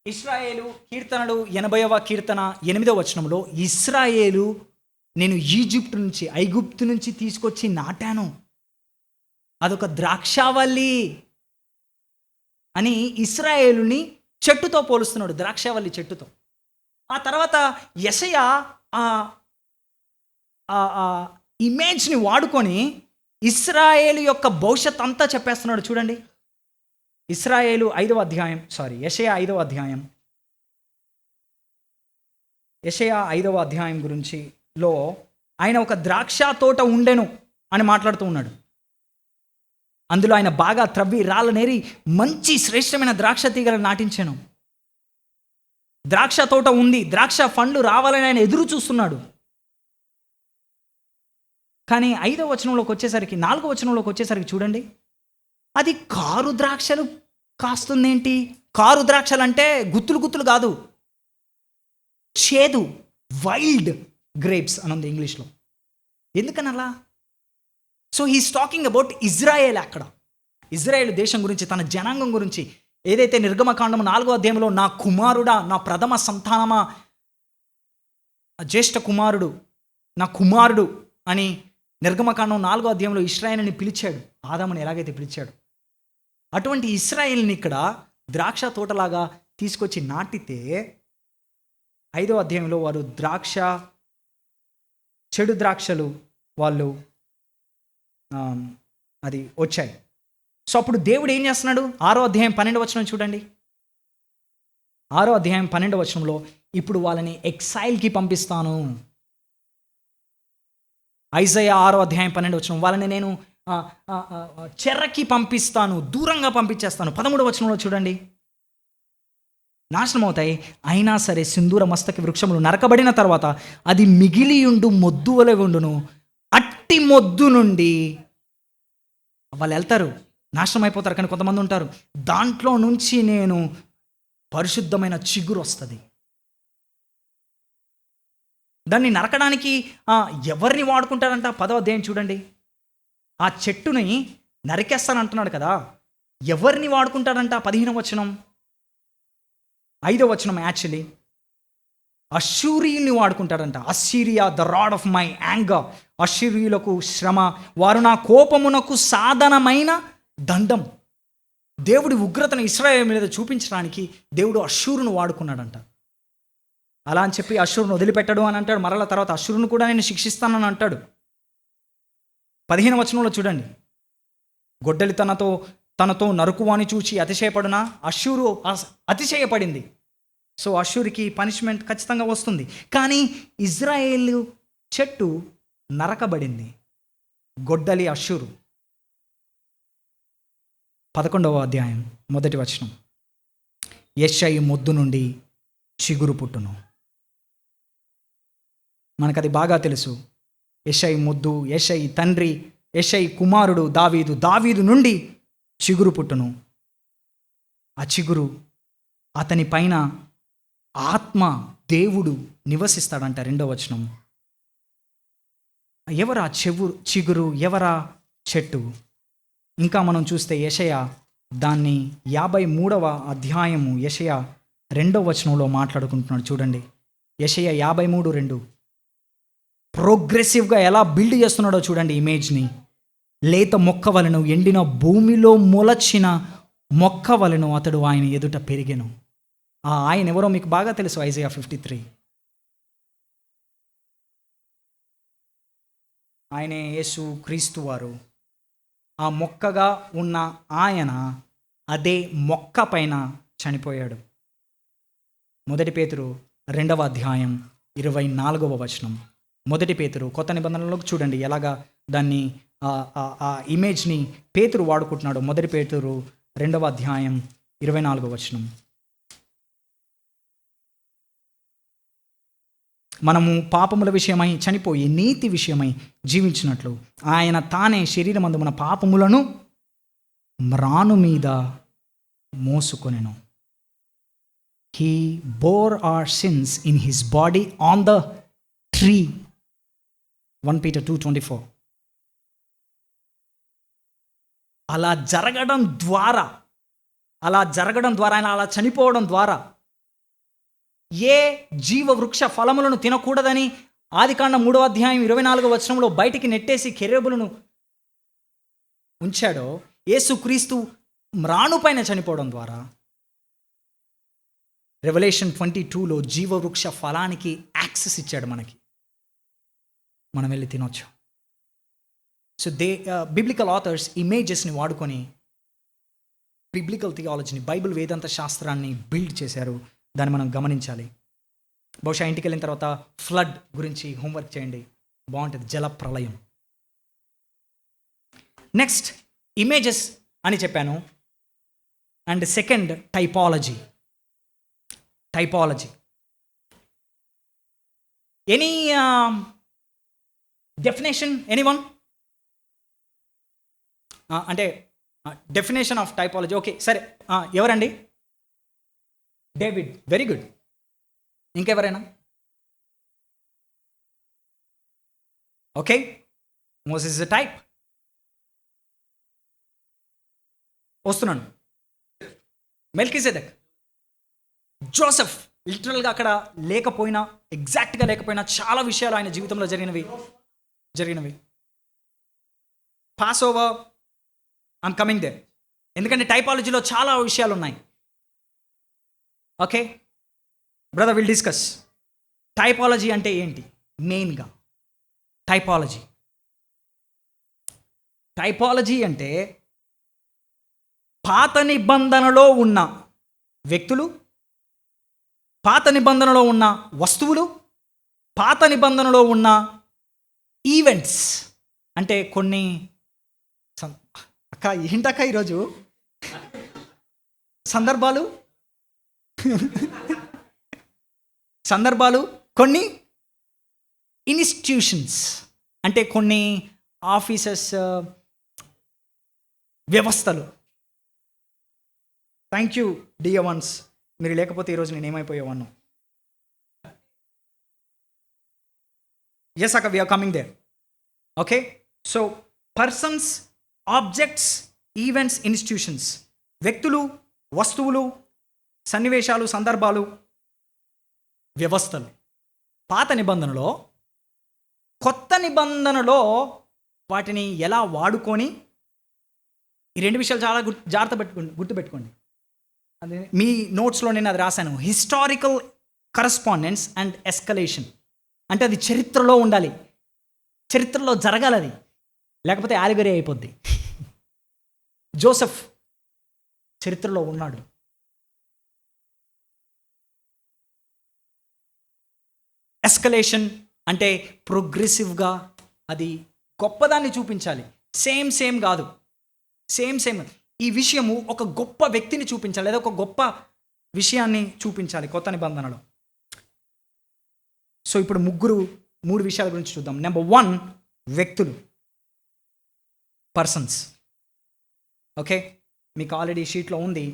ఇశ్రాయేలు కీర్తనలు 80వ కీర్తన 8వ వచనంలో, ఇశ్రాయేలు నేను ఐగుప్తు నుంచి తీసుకొచ్చి నాటాను, అదొక ద్రాక్షావల్లి అని ఇశ్రాయేలుని చెట్టుతో పోలుస్తున్నాడు, ద్రాక్షావల్లి చెట్టుతో. ఆ తర్వాత యెషయా ఇమేజ్ని వాడుకొని ఇశ్రాయేలు యొక్క భవిష్యత్ అంతా చెప్పేస్తున్నాడు చూడండి. యెషయా 5వ అధ్యాయం యెషయా 5వ అధ్యాయం గురించిలో ఆయన ఒక ద్రాక్ష తోట ఉండెను అని మాట్లాడుతూ ఉన్నాడు. అందులో ఆయన బాగా త్రవ్వి రాళ్ళనేరి మంచి శ్రేష్టమైన ద్రాక్ష తీగలు నాటించాను. ద్రాక్ష తోట ఉంది, ద్రాక్ష పండ్లు రావాలని ఆయన ఎదురు చూస్తున్నాడు. కానీ 5వ వచనంలోకి వచ్చేసరికి, 4వ వచనంలోకి వచ్చేసరికి చూడండి, అది కారు ద్రాక్షలు కాస్తుందేంటి? కారు ద్రాక్షలు అంటే గుత్తులు గుత్తులు కాదు, చేదు, వైల్డ్ గ్రేప్స్ అని ఉంది ఇంగ్లీష్లో. ఎందుకని అలా? So he's talking about Israel. అక్కడ ఇజ్రాయేల్ దేశం గురించి, తన జనాంగం గురించి ఏదైతే నిర్గమకాండం 4వ అధ్యాయంలో నా కుమారుడా, నా ప్రథమ సంతానమా, జ్యేష్ఠ కుమారుడు, నా కుమారుడు అని నిర్గమకాండం 4వ అధ్యాయంలో ఇశ్రాయేలుని పిలిచాడు, ఆదాముని ఎలాగైతే పిలిచాడు, అటువంటి ఇశ్రాయేల్ని ఇక్కడ ద్రాక్ష తోటలాగా తీసుకొచ్చి నాటితే 5వ అధ్యాయంలో వారు చెడు ద్రాక్షలు వాళ్ళు అది వచ్చాయి. సో అప్పుడు దేవుడు ఏం చేస్తున్నాడు? 6వ అధ్యాయం 12వ వచనం చూడండి. 6వ అధ్యాయం 12వ వచనంలో ఇప్పుడు వాళ్ళని ఎక్సైల్కి పంపిస్తాను. ఐజయా 6వ అధ్యాయం 12వ వచనం, వాళ్ళని నేను చెరకి పంపిస్తాను, దూరంగా పంపించేస్తాను. 13వ వచనంలో చూడండి, నాశనం అవుతాయి, అయినా సరే సింధూర మస్తకి వృక్షములు నరకబడిన తర్వాత అది మిగిలియుండు మొద్దు వలె ఉండును, అట్టి మొద్దు నుండి వాళ్ళు వెళ్తారు, నాశనం అయిపోతారు. కానీ కొంతమంది ఉంటారు, దాంట్లో నుంచి నేను పరిశుద్ధమైన చిగురు వస్తుంది. దాన్ని నరకడానికి ఎవరిని వాడుకుంటారంట? 10వ అధ్యాయం చూడండి, ఆ చెట్టుని నరికేస్తానంటున్నాడు కదా, ఎవరిని వాడుకుంటాడంట? 15వ వచనం, 5వ వచనం యాక్చువల్లీ అష్షూరియుల్ని వాడుకుంటాడంట. Assyria the rod of my anger, అష్షూరియులకు శ్రమ, వారు నా కోపమునకు సాధనమైన దండం. దేవుడి ఉగ్రతను ఇశ్రాయేలు మీద చూపించడానికి దేవుడు అష్షూరును వాడుకున్నాడంట. అలా అని చెప్పి అష్షూరును వదిలిపెట్టడు అని అంటాడు. మరల తర్వాత అష్షూరును కూడా నేను శిక్షిస్తానని అంటాడు. 15వ వచనంలో చూడండి, గొడ్డలి తనతో నరుకువాని చూచి అతిశయపడునా? అష్షూరు అతిశయపడింది. సో అష్షూరుకి పనిష్మెంట్ ఖచ్చితంగా వస్తుంది. కానీ ఇజ్రాయేలు చెట్టు నరకబడింది, గొడ్డలి అష్షూరు. 11వ అధ్యాయం 1వ వచనం, యెషయి మొద్దు నుండి చిగురు పుట్టును. మనకది బాగా తెలుసు. యెషయి మొద్దు, యెషయి తండ్రి, యెషయి కుమారుడు దావీదు నుండి చిగురు పుట్టును. ఆ చిగురు అతని పైన ఆత్మ దేవుడు నివసిస్తాడంట. 2వ వచనం, ఎవరా చిగురు, ఎవరా చెట్టు? ఇంకా మనం చూస్తే యెషయా దాన్ని 53వ అధ్యాయము యెషయా 2వ వచనంలో మాట్లాడుకుంటున్నాడు చూడండి. యెషయా 53:2 ప్రోగ్రెసివ్గా ఎలా బిల్డ్ చేస్తున్నాడో చూడండి ఇమేజ్ని. లేత మొక్క వలెను, ఎండిన భూమిలో మొలచిన మొక్క వలెను అతడు ఆయన ఎదుట పెరిగెను. ఆయన ఎవరో మీకు బాగా తెలుసు, ఐజయా 53. ఆయనే యేసు క్రీస్తు వారు. ఆ మొక్కగా ఉన్న ఆయన అదే మొక్క పైన చనిపోయాడు. 1 పేతురు 2వ అధ్యాయం 24వ వచనం. 1 పేతురు కొత్త నిబంధనలోకి చూడండి ఎలాగా దాన్ని ఆ ఇమేజ్ని పేతురు వాడుకుంటున్నాడు. 1 పేతురు 2వ అధ్యాయం 24వ వచనం, మనము పాపముల విషయమై చనిపోయి నీతి విషయమై జీవించినట్లు ఆయన తానే శరీరమందు మన పాపములను మ్రాను మీద మోసుకొనెను. He bore our sins in his body on the tree. 1 Peter 2:24. అలా జరగడం ద్వారా ఆయన అలా చనిపోవడం ద్వారా ఏ జీవ వృక్ష ఫలములను తినకూడదని ఆదికాండం 3వ అధ్యాయం 24వ వచనంలో బయటికి నెట్టేసి కెరూబులను ఉంచాడో, యేసుక్రీస్తు మ్రాను పైన చనిపోవడం ద్వారా రెవల్యూషన్ 22లో జీవవృక్ష ఫలానికి యాక్సెస్ ఇచ్చాడు మనకి. మనం వెళ్ళి తినొచ్చు. సో బిబ్లికల్ ఆథర్స్ ఇమేజెస్ని వాడుకొని బిబ్లికల్ థియాలజీని, బైబిల్ వేదాంత శాస్త్రాన్ని బిల్డ్ చేశారు. దాన్ని మనం గమనించాలి. బహుశా ఇంటికి వెళ్ళిన తర్వాత ఫ్లడ్ గురించి హోంవర్క్ చేయండి, బాగుంటుంది. జల ప్రళయం. నెక్స్ట్ ఇమేజెస్ అని చెప్పాను. And second typology. Any definition, anyone? అంటే డెఫినేషన్ ఆఫ్ టైపాలజీ. ఓకే, సరే. ఎవరండి? డేవిడ్. Very good. ఇంకెవరైనా? Okay, Moses is a type. వస్తున్నాను. మెల్కీసెదెక్. జోసెఫ్. లిటరల్గా అక్కడ లేకపోయినా, ఎగ్జాక్ట్గా లేకపోయినా చాలా విషయాలు ఆయన జీవితంలో జరిగినవి. Passover, I'm coming there. ఎందుకంటే టైపాలజీలో చాలా విషయాలు ఉన్నాయి. Okay brother, will discuss. Typology అంటే ఏంటి? మెయిన్గా టైపాలజీ అంటే పాత నిబంధనలో ఉన్న వ్యక్తులు, పాత నిబంధనలో ఉన్న వస్తువులు, పాత నిబంధనలో ఉన్న ఈవెంట్స్. అంటే కొన్ని అక్క ఏంటక్క ఈరోజు సందర్భాలు, కొన్ని ఇన్స్టిట్యూషన్స్, అంటే కొన్ని ఆఫీసెస్, వ్యవస్థలు. Thank you dear ones. మీరు లేకపోతే ఈరోజు నేను ఏమైపోయేవాను. ఎస్ అక్క, we're coming there. Okay, so persons, objects, events, institutions. వ్యక్తులు, వస్తువులు, సన్నివేశాలు, సందర్భాలు, వ్యవస్థలు. పాత నిబంధనలో, కొత్త నిబంధనలో వాటిని ఎలా వాడుకొని, ఈ రెండు విషయాలు చాలా గుర్తుపెట్టుకోండి. అదే మీ నోట్స్లో నేను అది రాశాను. Historical correspondence and escalation. అంటే అది చరిత్రలో ఉండాలి, చరిత్రలో జరగాలి అది, లేకపోతే ఆలిగరీ అయిపోద్ది. జోసెఫ్ చరిత్రలో ఉన్నాడు. ఎస్కలేషన్ అంటే ప్రోగ్రెసివ్గా అది గొప్పదాన్ని చూపించాలి. సేమ్ కాదు. సేమ్ ఈ విషయము ఒక గొప్ప వ్యక్తిని చూపించాలి, లేదా ఒక గొప్ప విషయాన్ని చూపించాలి కొత్త నిబంధనలో. సో ఇప్పుడు మూడు విషయాల గురించి చూద్దాం. నెంబర్ 1, వ్యక్తులు, పర్సన్స్. ఓకే, మీకు ఆల్రెడీ షీట్లో ఉంది.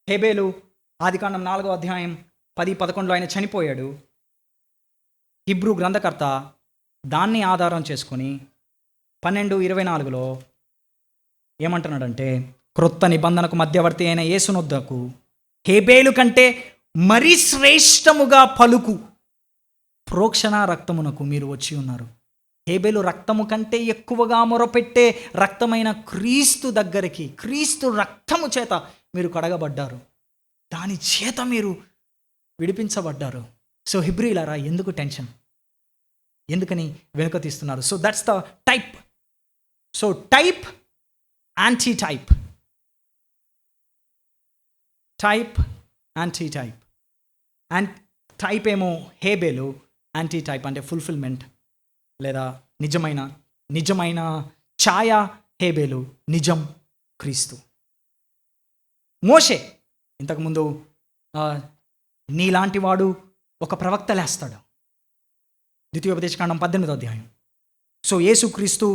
హేబేలు ఆదికాండం 4వ అధ్యాయం 10-11లో ఆయన చనిపోయాడు. హిబ్రూ గ్రంథకర్త దాన్ని ఆధారం చేసుకొని 12:24లో ఏమంటున్నాడంటే, క్రొత్త నిబంధనకు మధ్యవర్తి అయిన యేసునొద్దకు హేబేలు కంటే మరీ శ్రేష్టముగా పలుకు ప్రోక్షణ రక్తమునకు మీరు వచ్చి ఉన్నారు. హేబేలు రక్తము కంటే ఎక్కువగా మొరపెట్టే రక్తమైన క్రీస్తు దగ్గరికి, క్రీస్తు రక్తము చేత మీరు కడగబడ్డారు, దాని చేత మీరు విడిపించబడ్డారు. సో హిబ్రీలారా, ఎందుకు టెన్షన్? ఎందుకని వెనుక తీస్తున్నారు? So that's the type. So type, anti type. And type ఏమో హేబేలు, యాంటీ టైప్ అంటే ఫుల్ఫిల్మెంట్ లేదా నిజమైన ఛాయ హేబేలు, నిజం క్రీస్తు. మోషే ఇంతకుముందు నీలాంటి వాడు ఒక ప్రవక్త లేస్తాడు, ద్వితీయోపదేశకాండం 18వ అధ్యాయం. సో యేసుక్రీస్తు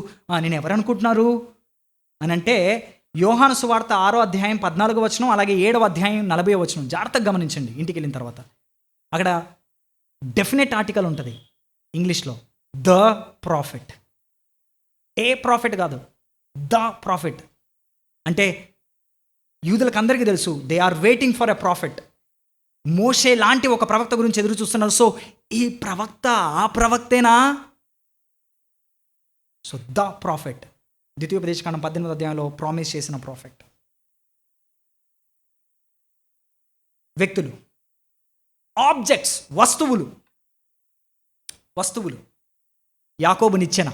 నేను ఎవరనుకుంటున్నారు అని అంటే, యోహాను సువార్త 6వ అధ్యాయం 14వ వచనం, అలాగే 7వ అధ్యాయం 40వ వచనం జాగ్రత్తగా గమనించండి ఇంటికి వెళ్ళిన తర్వాత. అక్కడ డెఫినెట్ ఆర్టికల్ ఉంటుంది ఇంగ్లీష్లో, ద ప్రాఫిట్. ఏ ప్రాఫిట్ కాదు, ద ప్రాఫిట్. అంటే యూదులకు అందరికీ తెలుసు, they are waiting for a prophet. మోషే లాంటి ఒక ప్రవక్త గురించి ఎదురు చూస్తున్నారు. సో ఈ ప్రవక్త ఆ ప్రవక్తేనా? సో ద ప్రాఫిట్, ద్వితీయోపదేశకాండం 18వ అధ్యాయంలో ప్రామిస్ చేసిన ప్రాఫిట్. వ్యక్తులు, ఆబ్జెక్ట్స్, వస్తువులు. యాకోబు నిచ్చెన,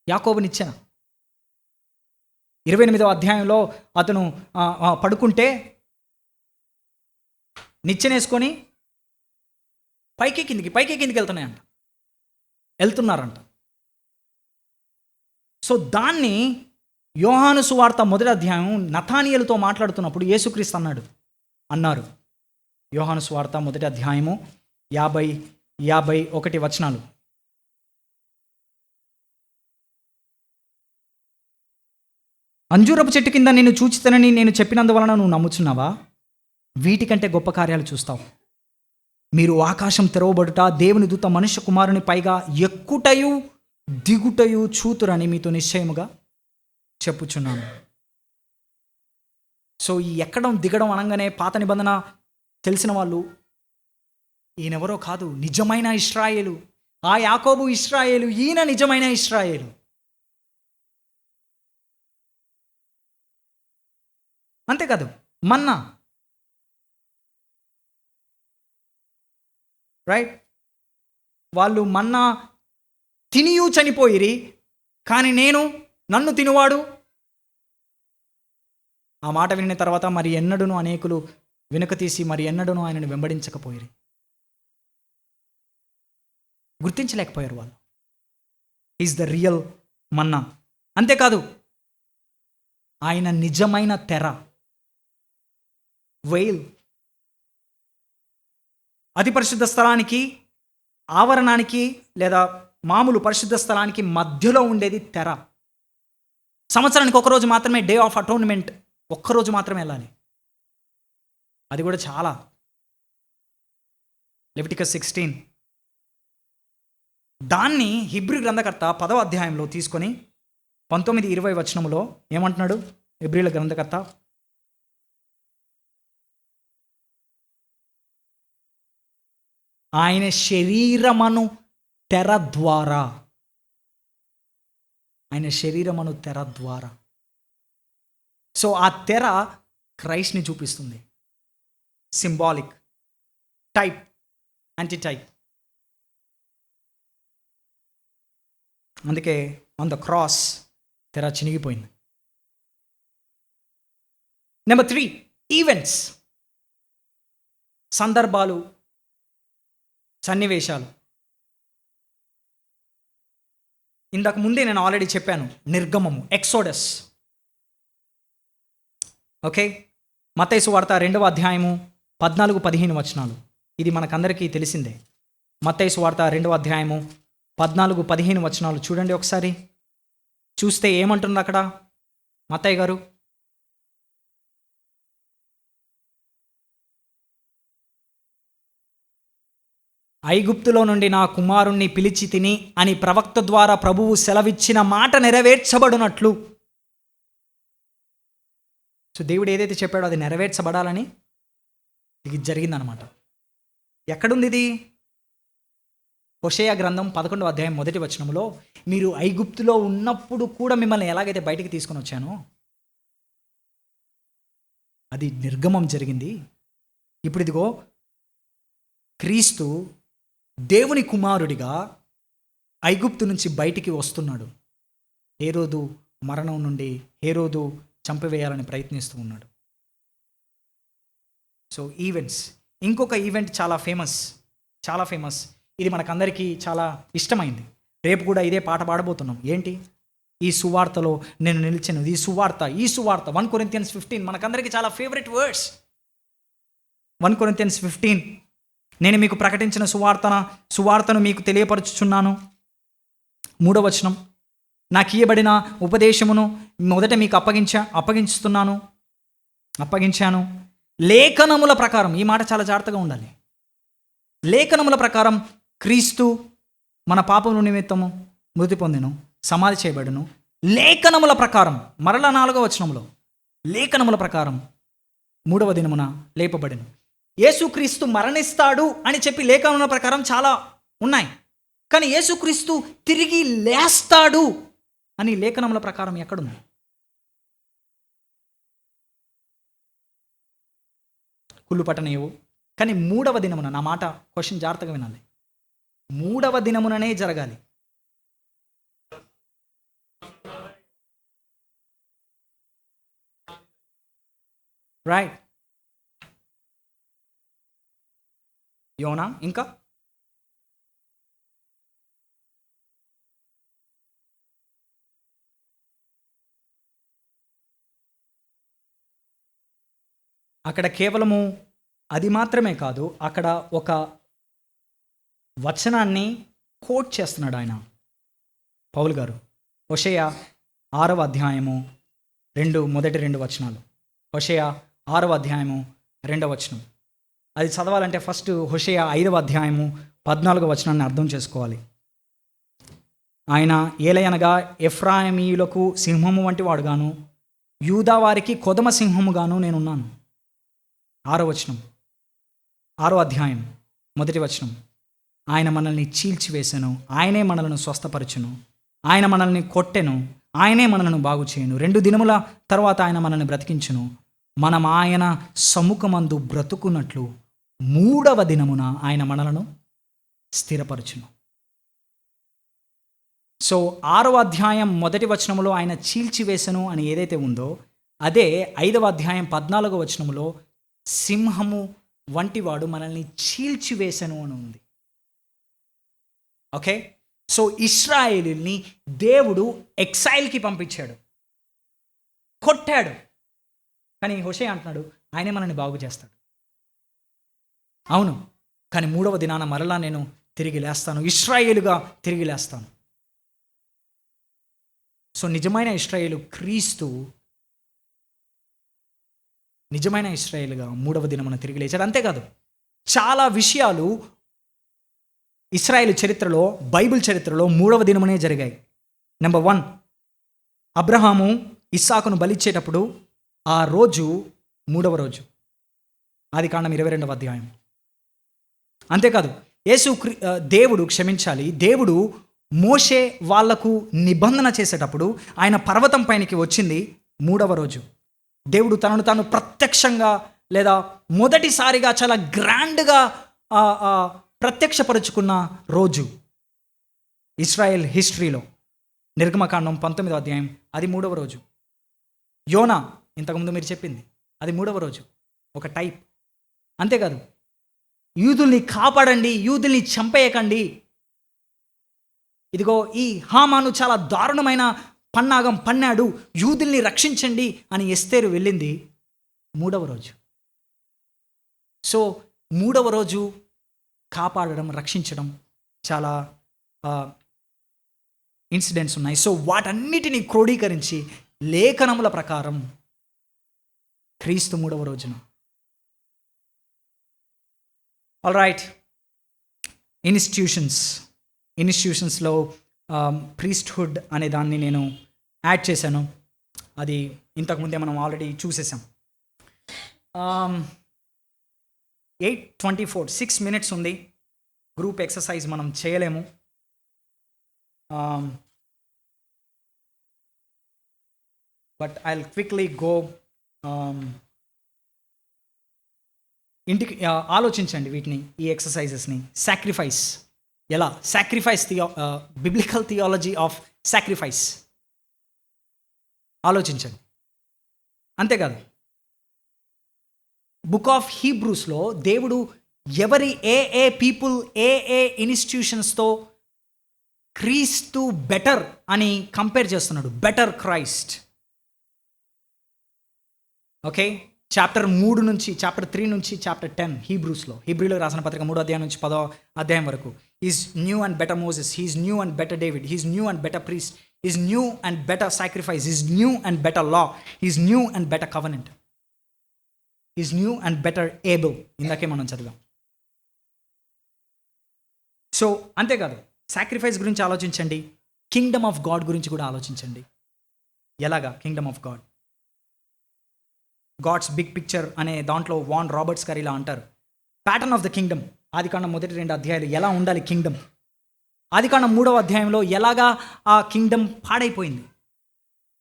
యాకోబు నిచ్చెన. 28వ అధ్యాయంలో అతను పడుకుంటే నిచ్చెనేసుకొని పైకి కిందికి వెళ్తున్నారంట. సో దాన్ని యోహాను సువార్త 1వ అధ్యాయం నతానియేలుతో మాట్లాడుతున్నప్పుడు యేసుక్రీస్తు అన్నారు. యోహాను సువార్త 1వ అధ్యాయము 50-51 వచనాలు. అంజూరపు చెట్టు కింద నిన్ను చూచితనని నేను చెప్పినందువలన నువ్వు నమ్ముచున్నావా? వీటికంటే గొప్ప కార్యాలు చూస్తావు. మీరు ఆకాశం తెరవబడుట, దేవుని దూత మనుష్య కుమారుని పైగా ఎక్కుటయు దిగుటయు చూతురని మీతో నిశ్చయముగా చెప్పుచున్నాను. సో ఈ ఎక్కడం దిగడం అనగానే పాత నిబంధన తెలిసిన వాళ్ళు, ఈయనెవరో కాదు, నిజమైన ఇశ్రాయేలు. ఆ యాకోబు ఇశ్రాయేలు, ఈయన నిజమైన ఇశ్రాయేలు. అంతేకాదు, మన్నా, రైట్? వాళ్ళు మన్నా తినియూ చనిపోయిరి, కానీ నన్ను తినువాడు. ఆ మాట విన్న తర్వాత మరి ఎన్నడూను అనేకులు వెనుక తీసి మరి ఎన్నడూను ఆయనను వెంబడించకపోయిరి. గుర్తించలేకపోయారు వాళ్ళు. ఈజ్ ద రియల్ మన్నా. అంతేకాదు, ఆయన నిజమైన తెర, వెయిల్. అతి పరిశుద్ధ స్థలానికి, ఆవరణానికి లేదా మామూలు పరిశుద్ధ స్థలానికి మధ్యలో ఉండేది తెర. సంవత్సరానికి ఒకరోజు మాత్రమే డే ఆఫ్ అటోన్మెంట్, ఒక్కరోజు మాత్రమే వెళ్ళాలి. అది కూడా చాలా. లెవిటికస్ 16. దాన్ని హెబ్రీ గ్రంథకర్త 10వ అధ్యాయంలో తీసుకొని 19-20 వచనములో ఏమంటున్నాడు హెబ్రీల గ్రంథకర్త? ఆయన శరీరమును తెర ద్వారా, ఆయన శరీరమును తెర ద్వారా. సో ఆ తెర క్రైస్ట్ని చూపిస్తుంది. Symbolic, type, anti type. అందుకే ఆన్ ద క్రాస్ తెర చినిగిపోయింది. నెంబర్ 3, ఈవెంట్స్, సందర్భాలు, సన్నివేశాలు. ఇందాక ముందే నేను ఆల్రెడీ చెప్పాను, నిర్గమము, ఎక్సోడస్. ఓకే, మత్తయి సువార్త 2వ అధ్యాయము 14-15 వచనాలు. ఇది మనకందరికీ తెలిసిందే. మత్తయి సువార్త 2వ అధ్యాయము 14-15 వచనాలు చూడండి ఒకసారి. చూస్తే ఏమంటుంది అక్కడ మత్తయి గారు? ఐగుప్తులో నుండి నా కుమారుణ్ణి పిలిచి తిని అని ప్రవక్త ద్వారా ప్రభువు సెలవిచ్చిన మాట నెరవేర్చబడినట్లు. సో దేవుడు ఏదైతే చెప్పాడో అది నెరవేర్చబడాలని ఇది జరిగిందనమాట. ఎక్కడుంది ఇది? హోషేయ గ్రంథం 11వ అధ్యాయం 1వ వచనంలో, మీరు ఐగుప్తులో ఉన్నప్పుడు కూడా మిమ్మల్ని ఎలాగైతే బయటికి తీసుకొని వచ్చానో అది నిర్గమం జరిగింది. ఇప్పుడు ఇదిగో క్రీస్తు దేవుని కుమారుడిగా ఐగుప్తు నుంచి బయటికి వస్తున్నాడు. హేరోదు మరణం నుండి హేరోదు చంపివేయాలని ప్రయత్నిస్తూ ఉన్నాడు. So events. ఇంకొక ఈవెంట్ చాలా ఫేమస్. ఇది మనకందరికీ చాలా ఇష్టమైంది. రేపు కూడా ఇదే పాట పాడబోతున్నాం. ఏంటి? ఈ సువార్తలో నేను నిలిచాను. ఈ సువార్త 1 Corinthians 15 మనకందరికీ చాలా ఫేవరెట్ వర్డ్స్. 1 Corinthians 15, నేను మీకు ప్రకటించిన సువార్తను మీకు తెలియపరచుచున్నాను. 3వ వచనం, నాకు ఇయ్యబడిన ఉపదేశమును మొదట మీకు అప్పగించాను. లేఖనముల ప్రకారం, ఈ మాట చాలా జాగ్రత్తగా ఉండాలి. లేఖనముల ప్రకారం క్రీస్తు మన పాపముల నిమిత్తము మృతి పొందెను, సమాధి చేయబడును. లేఖనముల ప్రకారం, మరలా 4వ వచనంలో, లేఖనముల ప్రకారం 3వ దినమున లేపబడెను. యేసుక్రీస్తు మరణిస్తాడు అని చెప్పి లేఖనముల ప్రకారం చాలా ఉన్నాయి. కానీ యేసుక్రీస్తు తిరిగి లేస్తాడు అని లేఖనముల ప్రకారం ఎక్కడుంది? కుళ్ళు పట్టనేవు. కానీ 3వ దినమున, నా మాట క్వశ్చన్ జాగ్రత్తగా వినాలి, 3వ దినముననే జరగాలి. రైట్. యోనా ఇంకా అక్కడ కేవలము అది మాత్రమే కాదు, అక్కడ ఒక వచనాన్ని కోట్ చేస్తున్నాడు ఆయన, పౌలు గారు. హోషేయ 6వ అధ్యాయము మొదటి 2 వచనాలు. హోషేయ 6వ అధ్యాయము 2వ వచనం. అది చదవాలంటే ఫస్ట్ హోషేయ 5వ అధ్యాయము 14వ వచనాన్ని అర్థం చేసుకోవాలి. ఆయన ఏలయనగా ఎఫ్రాయిమీయులకు సింహము వంటి వాడుగాను, యూదా వారికి కొదమ సింహముగాను నేనున్నాను. 6వ వచనం, 6వ అధ్యాయం 1వ వచనం. ఆయన మనల్ని చీల్చివేసెను, ఆయనే మనలను స్వస్థపరచును, ఆయన మనల్ని కొట్టెను, ఆయనే మనలను బాగు చేయను, 2 దినముల తర్వాత ఆయన మనల్ని బ్రతికించును, మనం ఆయన సముఖమందు బ్రతుకున్నట్లు 3వ దినమున ఆయన మనలను స్థిరపరచును. సో 6వ అధ్యాయం 1వ వచనములో ఆయన చీల్చివేసెను అని ఏదైతే ఉందో, అదే 5వ అధ్యాయం 14వ వచనములో సింహము వంటివాడు మనల్ని చీల్చివేసెను అని ఉంది. ఓకే, సో ఇశ్రాయేలుని దేవుడు ఎక్సైల్కి పంపించాడు, కొట్టాడు. కానీ హోషేయ అంటున్నాడు ఆయనే మనల్ని బాగు చేస్తాడు. అవును, కానీ 3వ దినాన మరలా నేను తిరిగి లేస్తాను, ఇశ్రాయేలుగా తిరిగి లేస్తాను. సో నిజమైన ఇశ్రాయేలు క్రీస్తు, నిజమైన ఇశ్రాయేలుగా 3వ దినమున తిరిగి లేచాడు. అంతేకాదు, చాలా విషయాలు ఇశ్రాయేలు చరిత్రలో, బైబిల్ చరిత్రలో 3వ దినమునే జరిగాయి. నెంబర్ 1, అబ్రహాము ఇస్సాకును బలిచ్చేటప్పుడు ఆ రోజు 3వ రోజు, ఆదికాండం 22వ అధ్యాయం. అంతేకాదు, దేవుడు మోషే వాళ్లకు నిబంధన చేసేటప్పుడు ఆయన పర్వతం పైనకి వచ్చింది 3వ రోజు. దేవుడు తనను తాను ప్రత్యక్షంగా లేదా మొదటిసారిగా చాలా గ్రాండ్గా ప్రత్యక్షపరుచుకున్న రోజు ఇశ్రాయేల్ హిస్టరీలో. నిర్గమకాండం 19వ అధ్యాయం, అది 3వ రోజు. యోనా, ఇంతకుముందు మీరు చెప్పింది, అది 3వ రోజు, ఒక టైప్. అంతేకాదు, యూదుల్ని కాపాడండి, యూదుల్ని చంపేయకండి, ఇదిగో ఈ హామాను చాలా దారుణమైన పన్నాగం పన్నాడు, యూదుల్ని రక్షించండి అని ఎస్తేరు వెళ్ళింది 3వ రోజు. సో 3వ రోజు కాపాడడం, రక్షించడం చాలా ఇన్సిడెంట్స్ ఉన్నాయి. సో వాటన్నిటిని క్రోడీకరించి లేఖనముల ప్రకారం క్రీస్తు 3వ రోజున. ఆల్ రైట్, ఇన్స్టిట్యూషన్స్లో ప్రీస్ట్హుడ్ అనే దాన్ని నేను యాడ్ చేశాను. అది ఇంతకుముందే మనం ఆల్రెడీ చూసేసాం. 8:24, 6 minutes ఉంది. గ్రూప్ ఎక్సర్సైజ్ మనం చేయలేము. But I will quickly go. ఇంటికి ఆలోచించండి వీటిని, ఈ ఎక్సర్సైజెస్ని. సాక్రిఫైస్, ఎలా sacrifice, biblical theology of sacrifice ఆలోచించండి. అంతేకాదు, బుక్ ఆఫ్ హీబ్రూస్లో దేవుడు ఎవరి ఏ పీపుల్, ఏ ఇన్స్టిట్యూషన్స్తో క్రీస్తు బెటర్ అని కంపేర్ చేస్తున్నాడు. Better Christ. ఓకే, చాప్టర్ 3 నుంచి చాప్టర్ 10 హీబ్రూలో రాసిన పత్రిక 3వ అధ్యాయం నుంచి 10వ అధ్యాయం వరకు. Is new and better Moses, he's new and better David, he's new and better priest, is new and better sacrifice, is new and better law, is new and better covenant, is new and better able. ఇందాకే మనం చదివాం. So అంతేకాదు, sacrifice గురించి ఆలోచించండి, Kingdom of God గురించి కూడా ఆలోచించండి. ఎలాగా kingdom of God, God's big picture అనే దాంట్లో వాన్ రాబర్ట్స్ గారు ఇలా అంటారు, ప్యాటర్న్ ఆఫ్ ద కింగ్డమ్. ఆదికాండం 1-2 అధ్యాయాలు ఎలా ఉండాలి కింగ్డమ్, ఆదికాండం 3వ అధ్యాయంలో ఎలాగా ఆ కింగ్డమ్ పాడైపోయింది,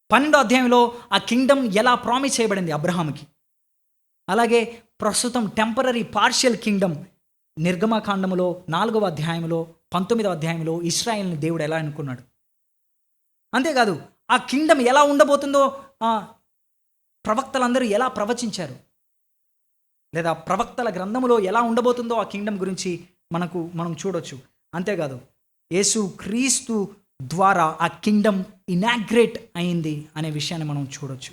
12వ అధ్యాయంలో ఆ కింగ్డమ్ ఎలా ప్రామిస్ చేయబడింది అబ్రహాముకి, అలాగే ప్రస్తుతం టెంపరరీ పార్షియల్ కింగ్డమ్ నిర్గమకాండములో 4వ అధ్యాయంలో 19వ అధ్యాయంలో ఇశ్రాయేల్ని దేవుడు ఎలా అనుకున్నాడు. అంతేకాదు, ఆ కింగ్డమ్ ఎలా ఉండబోతుందో ప్రవక్తలందరూ ఎలా ప్రవచించారు. లేదా ప్రవక్తల గ్రంథములో ఎలా ఉండబోతుందో ఆ కింగ్డమ్ గురించి మనం చూడొచ్చు. అంతేకాదు యేసు క్రీస్తు ద్వారా ఆ కింగ్డమ్ ఇనాగ్రేట్ అయింది అనే విషయాన్ని మనం చూడొచ్చు.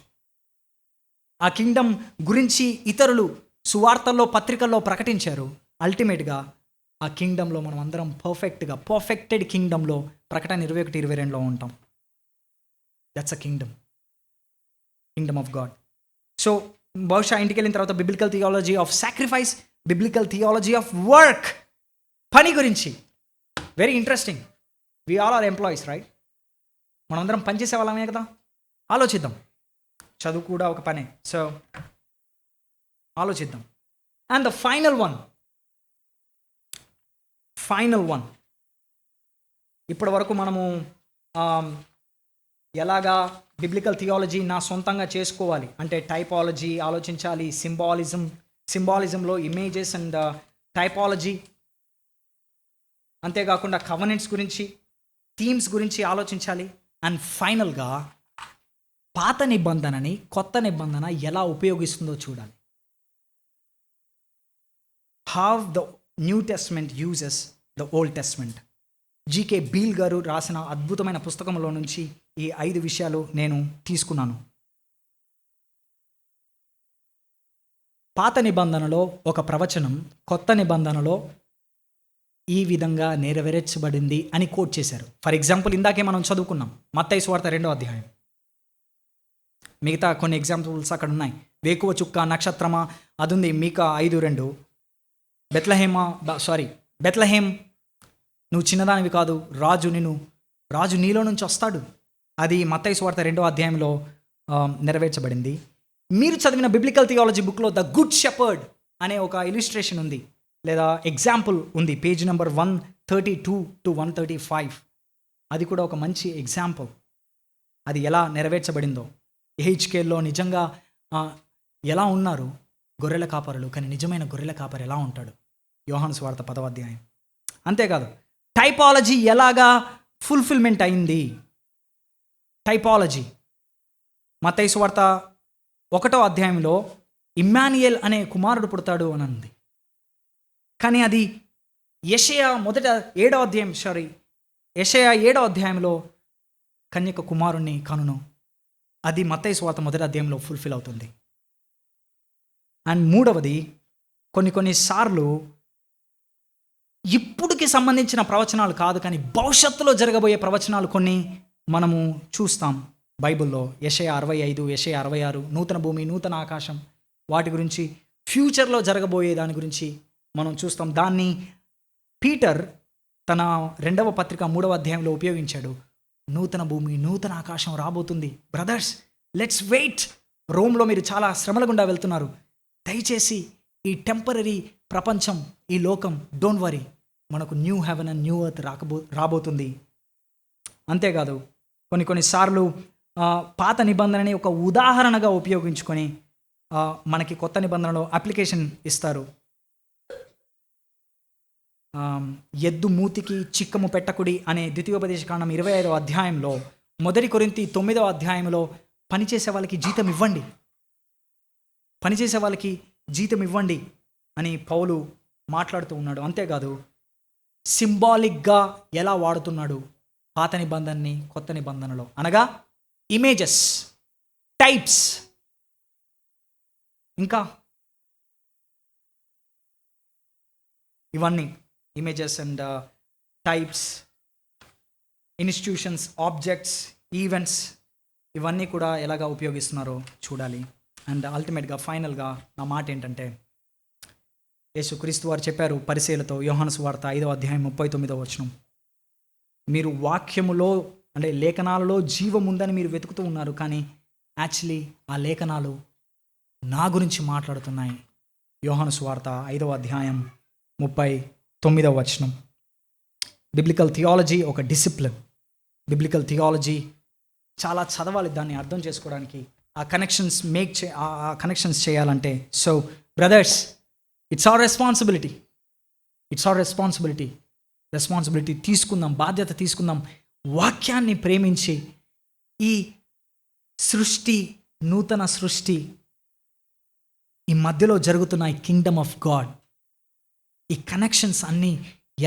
ఆ కింగ్డమ్ గురించి ఇతరులు సువార్తల్లో పత్రికల్లో ప్రకటించారు. అల్టిమేట్గా ఆ కింగ్డమ్లో మనం అందరం పర్ఫెక్టెడ్ కింగ్డమ్లో ప్రకటన 21:22లో ఉంటాం. That's a kingdom of God. So బహుశా ఇంటికి వెళ్ళిన తర్వాత biblical theology of sacrifice, biblical theology of work, పని గురించి very interesting. We all are employees right? మనందరం పనిచేసే వాళ్ళమే కదా. ఆలోచిద్దాం. చదువు కూడా ఒక పనే. సో ఆలోచిద్దాం. అండ్ ద ఫైనల్ వన్ ఇప్పటి వరకు మనము ఎలాగా బిబ్లికల్ థియాలజీ నా సొంతంగా చేసుకోవాలి అంటే టైపాలజీ ఆలోచించాలి, సింబాలిజంలో ఇమేజెస్ అండ్ టైపాలజీ, అంతేకాకుండా కవనెంట్స్ గురించి, థీమ్స్ గురించి ఆలోచించాలి. అండ్ ఫైనల్గా పాత నిబంధనని కొత్త నిబంధన ఎలా ఉపయోగిస్తుందో చూడాలి. How the new testament uses the old testament. GK Beale గారు రాసిన అద్భుతమైన పుస్తకంలో నుంచి ఈ 5 విషయాలు నేను తీసుకున్నాను. పాత నిబంధనలో ఒక ప్రవచనం కొత్త నిబంధనలో ఈ విధంగా నెరవేర్చబడింది అని కోట్ చేశారు. ఫర్ ఎగ్జాంపుల్ ఇందాకే మనం చదువుకున్నాం మత్తయి సువార్త 2వ అధ్యాయం. మిగతా కొన్ని ఎగ్జాంపుల్స్ అక్కడ ఉన్నాయి. వేకువ చుక్క, నక్షత్రమా అది ఉంది. మీకా 5:2. బెత్లహేం నువ్వు చిన్నదానివి కాదు, రాజు నీలో నుంచి వస్తాడు. అది మత్తయి సువార్త 2వ అధ్యాయంలో నెరవేర్చబడింది. మీరు చదివిన బిబ్లికల్ థియాలజీ బుక్లో ద గుడ్ షెపర్డ్ అనే ఒక ఇలిస్ట్రేషన్ ఉంది లేదా ఎగ్జాంపుల్ ఉంది, పేజ్ నెంబర్ 132 to 135. అది కూడా ఒక మంచి ఎగ్జాంపుల్. అది ఎలా నెరవేర్చబడిందో. ఎహెచ్కేల్లో నిజంగా ఎలా ఉన్నారు గొర్రెల కాపరులు, కానీ నిజమైన గొర్రెల కాపరి ఎలా ఉంటాడు? యోహాను సువార్త 10వ అధ్యాయం. అంతేకాదు టైపాలజీ ఎలాగా ఫుల్ఫిల్మెంట్ అయింది. టైపాలజీ మత్తయి సువార్త 1వ అధ్యాయంలో ఇమ్మానుయేల్ అనే కుమారుడు పుడతాడు అని ఉంది. కానీ అది యెషయా 7వ అధ్యాయంలో కన్యక కుమారుణ్ణి కనును. అది మత్తయి సువార్త 1వ అధ్యాయంలో ఫుల్ఫిల్ అవుతుంది. అండ్ మూడవది కొన్నిసార్లు ఇప్పుడుకి సంబంధించిన ప్రవచనాలు కాదు, కానీ భవిష్యత్తులో జరగబోయే ప్రవచనాలు కొన్ని మనము చూస్తాం బైబిల్లో. యెషయా 65, యెషయా 66, నూతన భూమి నూతన ఆకాశం, వాటి గురించి ఫ్యూచర్లో జరగబోయే దాని గురించి మనం చూస్తాం. దాన్ని పీటర్ తన 2వ పత్రిక 3వ అధ్యాయంలో ఉపయోగించాడు. నూతన భూమి నూతన ఆకాశం రాబోతుంది. Brothers, let's wait. రోమ్లో మీరు చాలా శ్రమల గుండా వెళ్తున్నారు. దయచేసి ఈ టెంపరరీ ప్రపంచం, ఈ లోకం, డోంట్ వరీ, మనకు new heaven and new earth రాబోతుంది. అంతేకాదు కొన్నిసార్లు పాత నిబంధనని ఒక ఉదాహరణగా ఉపయోగించుకొని మనకి కొత్త నిబంధనలో అప్లికేషన్ ఇస్తారు. ఎద్దు మూతికి చిక్కము పెట్టకుడి అనే ద్వితీయోపదేశ కాండం 25వ అధ్యాయంలో, 1 కొరింథీ 9వ అధ్యాయంలో పనిచేసే వాళ్ళకి జీతం ఇవ్వండి అని పౌలు మాట్లాడుతూ ఉన్నాడు. అంతేకాదు సింబాలిక్గా ఎలా వాడుతున్నాడు పాత నిబంధనని కొత్త నిబంధనలో, అనగా ఇమేజెస్, టైప్స్, ఇంకా ఇవన్నీ images and types, institutions, objects, events, ఇవన్నీ కూడా ఎలాగా ఉపయోగిస్తున్నారో చూడాలి. అండ్ అల్టిమేట్గా ఫైనల్గా నా మాట ఏంటంటే, యేసుక్రీస్తు వారు చెప్పారు పరిసయ్యులతో, యోహాను సువార్త 5వ అధ్యాయం 39వ వచనం, మీరు వాక్యములో అంటే లేఖనాలలో జీవం ఉందని మీరు వెతుకుతూ ఉన్నారు, కానీ యాక్చువల్లీ ఆ లేఖనాలు నా గురించి మాట్లాడుతున్నాయి. యోహాను సువార్త 5వ అధ్యాయం 39వ వచనం. బిబ్లికల్ థియాలజీ ఒక డిసిప్లిన్. బిబ్లికల్ థియాలజీ చాలా చదవాలి దాన్ని అర్థం చేసుకోవడానికి, ఆ కనెక్షన్స్ చేయాలంటే. So brothers, it's our responsibility తీసుకుందాం, బాధ్యత తీసుకుందాం. వాక్యాన్ని ప్రేమించి ఈ నూతన సృష్టి ఈ మధ్యలో జరుగుతున్న ఈ కింగ్డమ్ ఆఫ్ గాడ్, ఈ కనెక్షన్స్ అన్నీ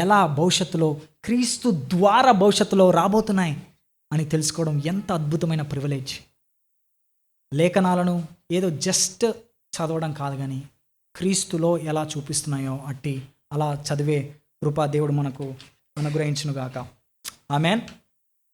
ఎలా భవిష్యత్తులో క్రీస్తు ద్వారా భవిష్యత్తులో రాబోతున్నాయి అని తెలుసుకోవడం ఎంత అద్భుతమైన ప్రివిలేజ్. లేఖనాలను ఏదో జస్ట్ చదవడం కాదు, కానీ క్రీస్తులో ఎలా చూపిస్తున్నాయో అలా చదివే కృపా దేవుడు మనకు అనుగ్రహించునుగాక. ఆమేన్.